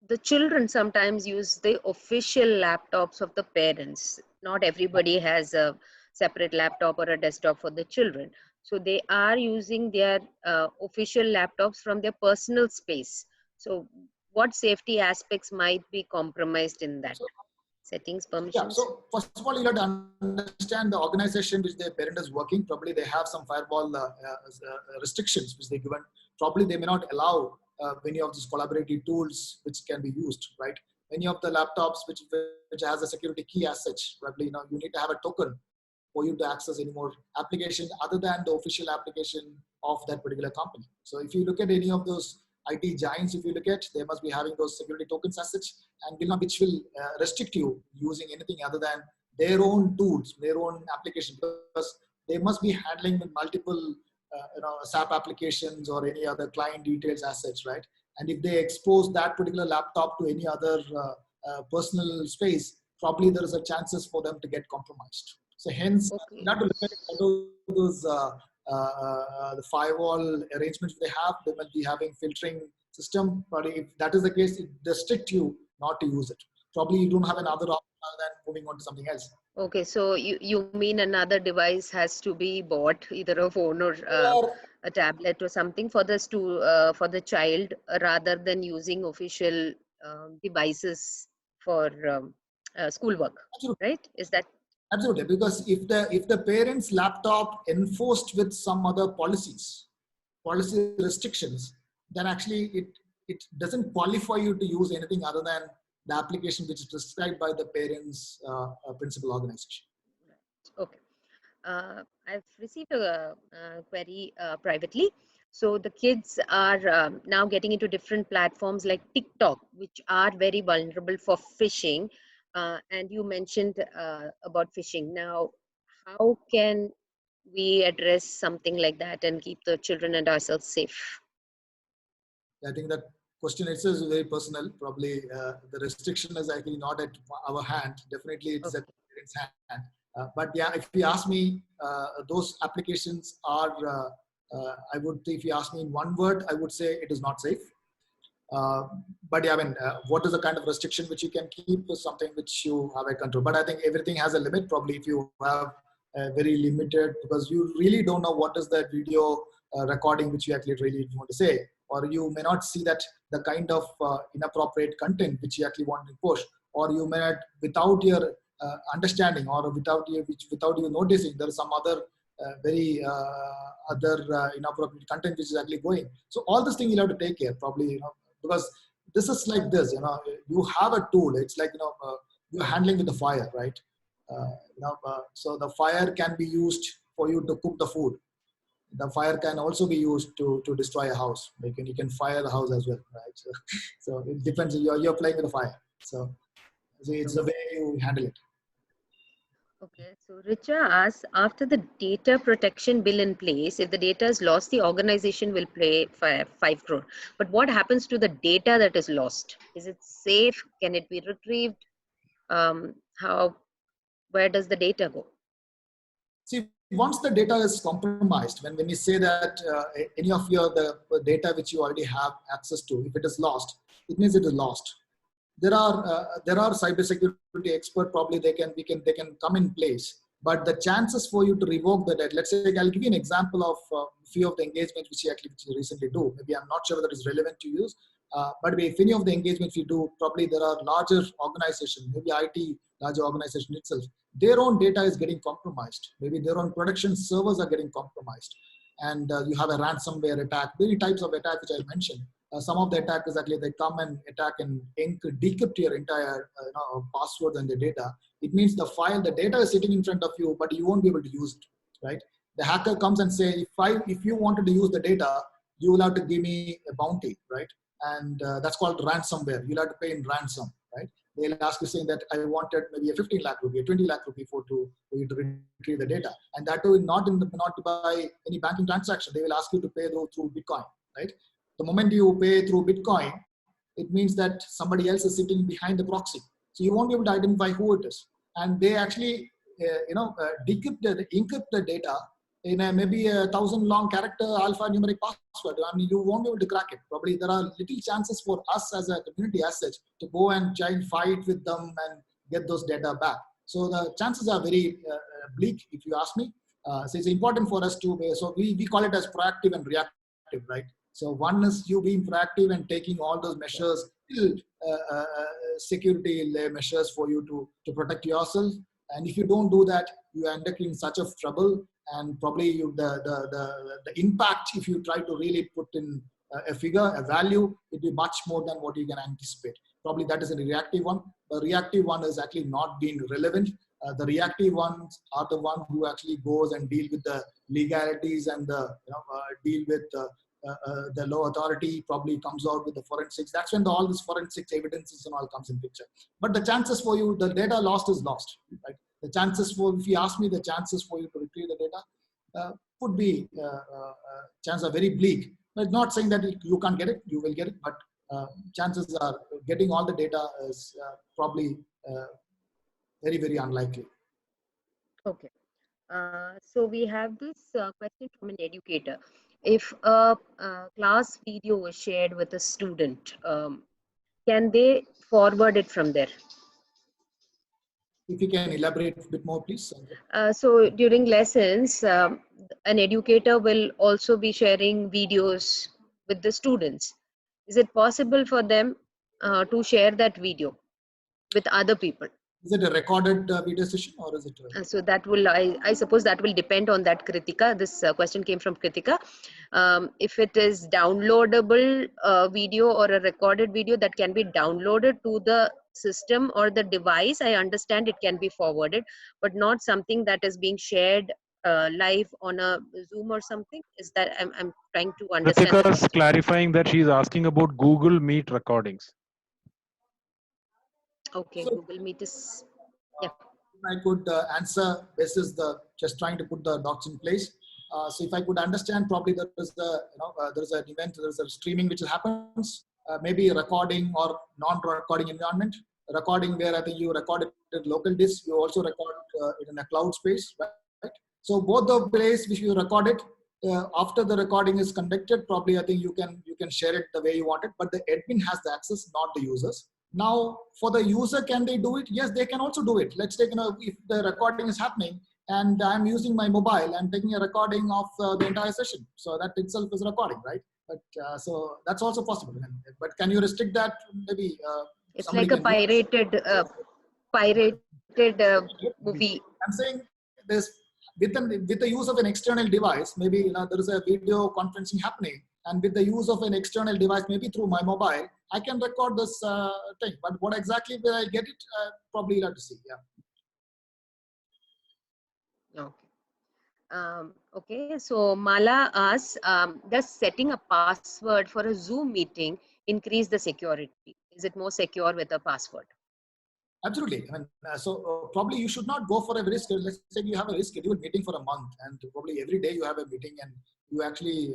the children sometimes use the official laptops of the parents. Not everybody has a separate laptop or a desktop for the children. So they are using their official laptops from their personal space. So what safety aspects might be compromised in that? So, Settings, yeah, permissions? so first of all, you have to understand the organization which their parent is working. Probably they have some firewall restrictions which they given. Probably they may not allow many of these collaborative tools which can be used, right? Many of the laptops which has a security key as such, probably you need to have a token for you to access any more application other than the official application of that particular company. So if you look at any of those IT giants, if you look at, they must be having those security tokens as such, and which will restrict you using anything other than their own tools, their own application, because they must be handling multiple SAP applications or any other client details as such, right? And if they expose that particular laptop to any other personal space, probably there is a chances for them to get compromised. So hence, Okay. you have to look at all those the firewall arrangements they have. They must be having filtering system. But if that is the case, it restricts you not to use it. Probably you don't have another option other than moving on to something else. Okay, so you mean another device has to be bought, either a phone or Or a tablet or something for for the child, rather than using official devices for schoolwork, absolutely, right? Is that absolutely, because if the parent's laptop enforced with some other policy restrictions, then actually it doesn't qualify you to use anything other than the application which is prescribed by the parents' principal organization. okay? I've received a query privately. So the kids are now getting into different platforms like TikTok, which are very vulnerable for phishing. And you mentioned about phishing. Now, how can we address something like that and keep the children and ourselves safe? I think that question itself is very personal. Probably the restriction is actually not at our hand. Definitely, it's at Okay. parents' hand. But yeah, if you ask me, those applications are. I would, if you ask me in one word, I would say it is not safe. But yeah, I mean, what is the kind of restriction which you can keep is something which you have a control. But I think everything has a limit. Probably if you have very limited, because you really don't know what is the video recording which you actually really want to say, or you may not see that the kind of inappropriate content which you actually want to push, or you may not, without your understanding or without you noticing, there is some other very other inappropriate content which is actually going. So all this thing you have to take care, probably, because this is like this, you have a tool. It's like, you're handling with the fire, right? So the fire can be used for you to cook the food. The fire can also be used to destroy a house. Like, you can fire the house as well, right? So it depends. You're playing with the fire. So it's the way you handle it. Okay, so Richa asks, after the data protection bill in place, if the data is lost, the organization will pay 5 crore. But what happens to the data that is lost? Is it safe? Can it be retrieved? How, where does the data go? See, once the data is compromised, when we say that any of the data which you already have access to, if it is lost, it means it is lost. There are cybersecurity expert, probably they can come in place, but the chances for you to revoke the data, let's say, I'll give you an example of a few of the engagements which you recently do. Maybe I'm not sure whether it's relevant to use, but if any of the engagements we do, probably there are larger organizations, maybe IT larger organization itself, their own data is getting compromised. Maybe their own production servers are getting compromised, and you have a ransomware attack, many types of attack which I mentioned. Some of the attack is actually they come and attack and decrypt your entire password and the data. It means the data is sitting in front of you, but you won't be able to use it, right? The hacker comes and say, if you wanted to use the data, you will have to give me a bounty, right? And that's called ransomware. You'll have to pay in ransom, right? They'll ask you saying that I wanted maybe a 15 lakh rupee, 20 lakh rupee for you to retrieve the data. And that too, not to buy any banking transaction. They will ask you to pay through Bitcoin, right? The moment you pay through Bitcoin, it means that somebody else is sitting behind the proxy. So you won't be able to identify who it is. And they actually, encrypt the data in maybe 1,000 long character alphanumeric password. I mean, you won't be able to crack it. Probably there are little chances for us as a community as such to go and try and fight with them and get those data back. So the chances are very bleak, if you ask me. So it's important for us to, so we call it as proactive and reactive, right? So one is you being proactive and taking all those measures, security measures for you to protect yourself. And if you don't do that, you end up in such a trouble, and probably the impact, if you try to really put in a figure, a value, it will be much more than what you can anticipate. Probably that is a reactive one. The reactive one is actually not being relevant. The reactive ones are the one who actually goes and deal with the legalities and deal with the law authority, probably comes out with the forensics. That's when all this forensics evidences and all comes in picture. But the chances for you, the data lost is lost, right? The chances for, if you ask me, the chances for you to retrieve the data could be, chances are very bleak. But not saying that you can't get it, you will get it, but chances are getting all the data is probably very, very unlikely. Okay. So we have this question from an educator. If a class video is shared with a student, can they forward it from there? If you can elaborate a bit more, please. So during lessons, an educator will also be sharing videos with the students. Is it possible for them to share that video with other people? Is it a recorded video session, or is it? So that will, I suppose that will depend on that, Kritika. This question came from Kritika. If it is downloadable video or a recorded video that can be downloaded to the system or the device, I understand it can be forwarded, but not something that is being shared live on a Zoom or something. Is that, I'm trying to understand. Kritika is clarifying that she's asking about Google Meet recordings. Okay, So, Google Meet is, yeah. I could answer, this is the just trying to put the docs in place. So if I could understand, probably there is a, there is an event, there is a streaming which happens, maybe a recording or non-recording environment. Recording where I think you record it in local disk, you also record it in a cloud space, right? So both the place which you record it, after the recording is conducted, probably I think you can share it the way you want it, but the admin has the access, not the users. Now, for the user, can they do it? Yes, they can also do it. Let's take, if the recording is happening and I'm using my mobile, I'm taking a recording of the entire session. So that itself is recording, right? But so that's also possible. But can you restrict that? Maybe it's like a pirated movie. I'm saying this with the use of an external device. Maybe there is a video conferencing happening, and with the use of an external device, maybe through my mobile, I can record this thing. But what exactly will I get it? Probably you'll have to see. Yeah. Okay. Okay. So Mala asks, does setting a password for a Zoom meeting increase the security? Is it more secure with a password? Absolutely. I mean, so probably you should not go for a very, let's say you have a very scheduled meeting for a month, and probably every day you have a meeting, and you actually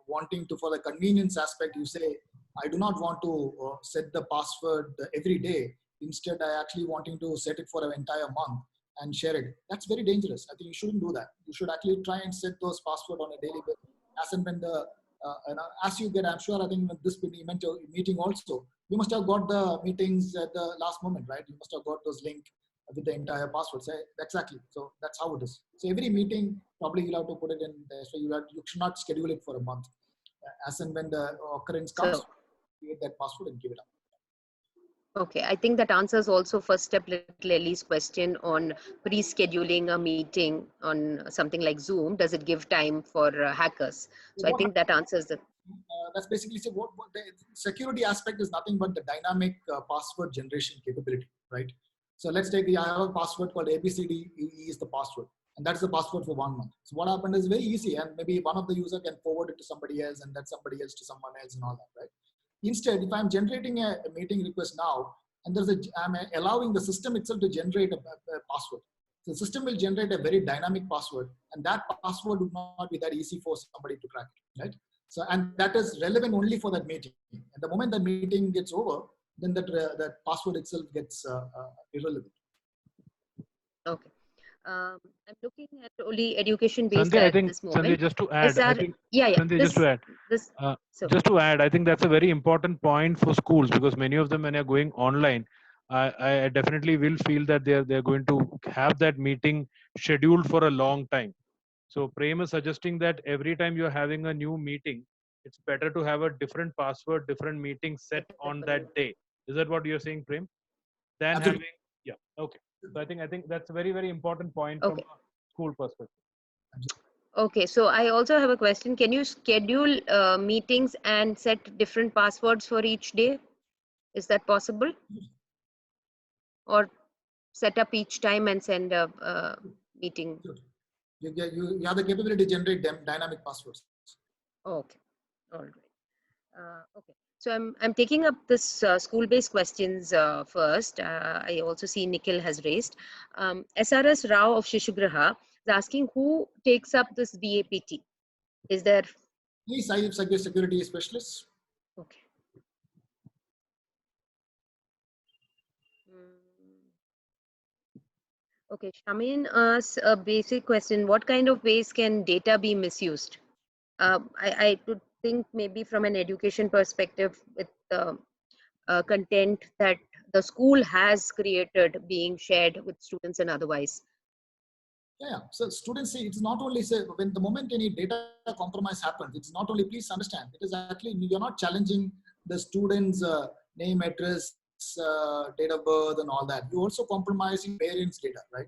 wanting to, for the convenience aspect, you say, I do not want to set the password every day. Instead, I actually wanting to set it for an entire month and share it. That's very dangerous. I think you shouldn't do that. You should actually try and set those passwords on a daily basis. As and when the, as you get, I'm sure, I think with this meeting also, you must have got the meetings at the last moment, right? You must have got those links with the entire password. So exactly. So that's how it is. So every meeting, probably you'll have to put it in there. So you should not schedule it for a month. As and when the occurrence comes, create that password and give it up. Okay, I think that answers also first step little Ellie's question on pre-scheduling a meeting on something like Zoom. Does it give time for hackers? So I think that answers the. That's basically, so what the security aspect is nothing but the dynamic password generation capability, right? So let's take I have a password called ABCDEE is the password, and that's the password for 1 month. So what happened is very easy, and maybe one of the user can forward it to somebody else, and that somebody else to someone else, and all that, right? Instead, if I'm generating a meeting request now, and I'm allowing the system itself to generate a password. So the system will generate a very dynamic password, and that password would not be that easy for somebody to crack, right? So, and that is relevant only for that meeting. And the moment the meeting gets over, then that password itself gets irrelevant. Okay. I'm looking at only education-based Sanjay, I at think, this moment. Sanjay, just to add, I think, Sanjay, just to add, I think that's a very important point for schools, because many of them, when they're going online, I definitely will feel that they're going to have that meeting scheduled for a long time. So Prem is suggesting that every time you're having a new meeting, it's better to have a different password, different meeting set on that day. Is that what you're saying, Prem? Than Absolutely. having, yeah, okay. So I think that's a very, very important point from Okay. a school perspective. Okay, so I also have a question. Can you schedule meetings and set different passwords for each day? Is that possible? Or set up each time and send a meeting? You have the capability to generate dynamic passwords. Okay, all right. Okay, so I'm taking up this school-based questions first. I also see Nikhil has raised. SRS Rao of Shishugraha is asking who takes up this BAPT. Is there? Please, cyber security specialists. Okay. Mm, okay, Shamin asks a basic question. What kind of ways can data be misused? I would think maybe from an education perspective with content that the school has created being shared with students and otherwise. Yeah. So students see it's not only say when the moment any data compromise happens, it's not only please understand it is actually you're not challenging the students' name, address, date of birth, and all that. You're also compromising parents' data, right?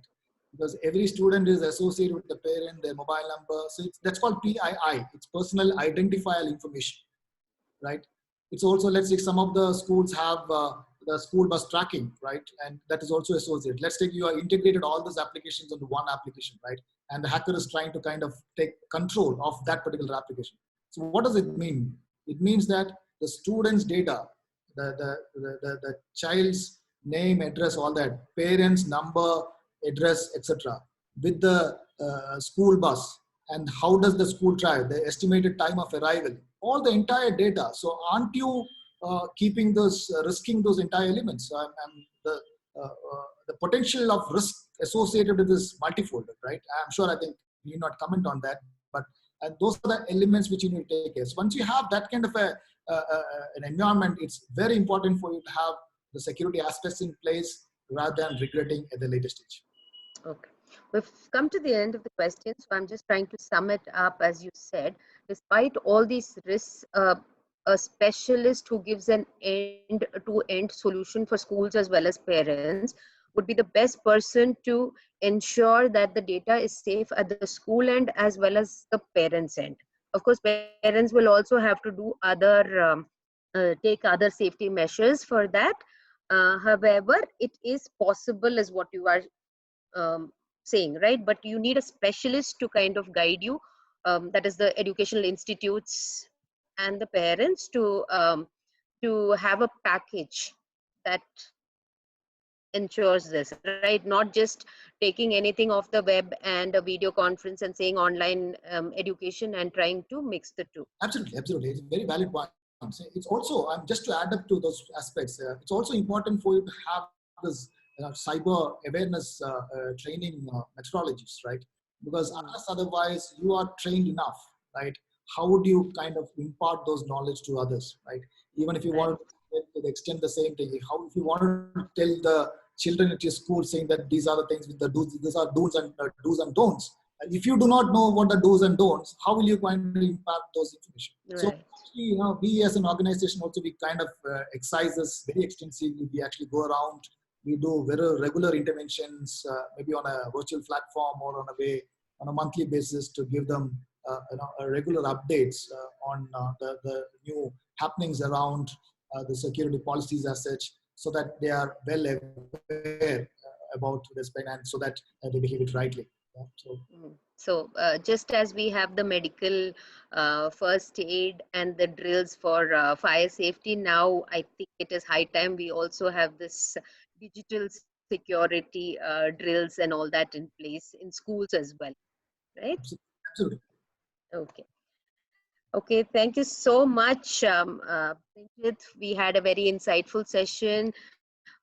Because every student is associated with the parent, their mobile number. So that's called PII. It's personal identifiable information, right? It's also, let's say some of the schools have the school bus tracking, right? And that is also associated. Let's take you are integrated all those applications into one application, right? And the hacker is trying to kind of take control of that particular application. So what does it mean? It means that the student's data, the child's name, address, all that, parents, number, address, etc., with the school bus, and how does the school drive, the estimated time of arrival, all the entire data. So aren't you keeping those, risking those entire elements? The potential of risk associated with this multifold, right? I'm sure I think you need not comment on that, but and those are the elements which you need to take care. So once you have that kind of an environment, it's very important for you to have the security aspects in place rather than regretting at the later stage. Okay. We've come to the end of the question, so I'm just trying to sum it up. As you said, despite all these risks, a specialist who gives an end-to-end solution for schools as well as parents would be the best person to ensure that the data is safe at the school end as well as the parents end. Of course, parents will also have to do other take other safety measures for that. However, it is possible, is what you are saying, right? But you need a specialist to kind of guide you. That is the educational institutes and the parents to have a package that ensures this, right? Not just taking anything off the web and a video conference and saying online education and trying to mix the two. Absolutely, absolutely. It's a very valid point. It's also, just to add up to those aspects, it's also important for you to have this cyber awareness training methodologies, right? Because unless otherwise you are trained enough, right? How would you kind of impart those knowledge to others, right? Even if you want to extend the same thing, if you want to tell the children at your school saying that these are the things with the do's, these are do's and don'ts. If you do not know what the do's and don'ts, how will you kind of impact those information? Right. So actually, we as an organization also, we kind of excise this very extensively. We actually go around, we do very regular interventions, maybe on a virtual platform or on a monthly basis to give them regular updates on the new happenings around the security policies as such, so that they are well aware about this and so that they behave it rightly. So just as we have the medical first aid and the drills for fire safety, now I think it is high time we also have this digital security drills and all that in place in schools as well, right? Absolutely. Okay. Okay, thank you so much, Pranjit. We had a very insightful session.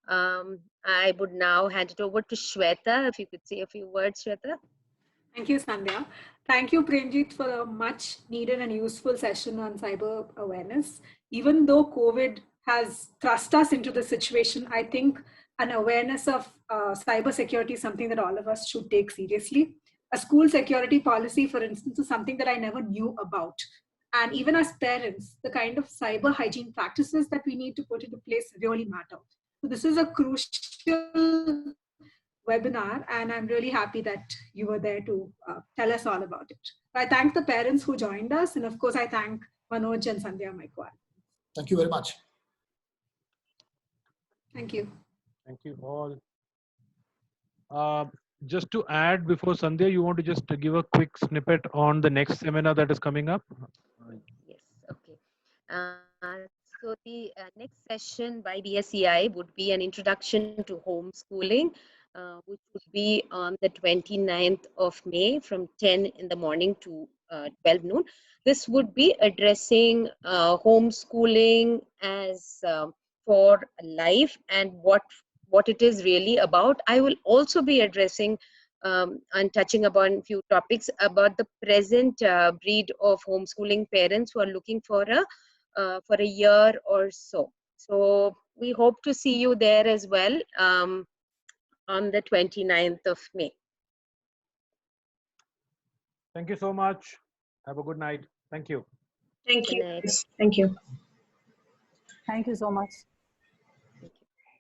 I would now hand it over to Shweta. If you could say a few words, Shweta. Thank you, Sandhya. Thank you, Premjit, for a much needed and useful session on cyber awareness. Even though COVID has thrust us into the situation, I think an awareness of cyber security is something that all of us should take seriously, a school security policy, for instance, is something that I never knew about. And even as parents, the kind of cyber hygiene practices that we need to put into place really matter. So this is a crucial webinar, and I'm really happy that you were there to tell us all about it. I thank the parents who joined us, and of course, I thank Manoj and Sandhya, my co. Thank you very much. Thank you. Thank you all. Just to add before Sandhya, you want to just give a quick snippet on the next seminar that is coming up? Yes, okay. So the next session by BSEI would be an introduction to homeschooling, which would be on the 29th of May from 10 in the morning to 12 noon. This would be addressing homeschooling as for life and what it is really about. I will also be addressing and touching upon a few topics about the present breed of homeschooling parents who are looking for a year or so. So we hope to see you there as well on the 29th of May. Thank you so much. Have a good night. Thank you. Thank Good you. night. Thank you. Thank you so much. Thank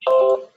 you.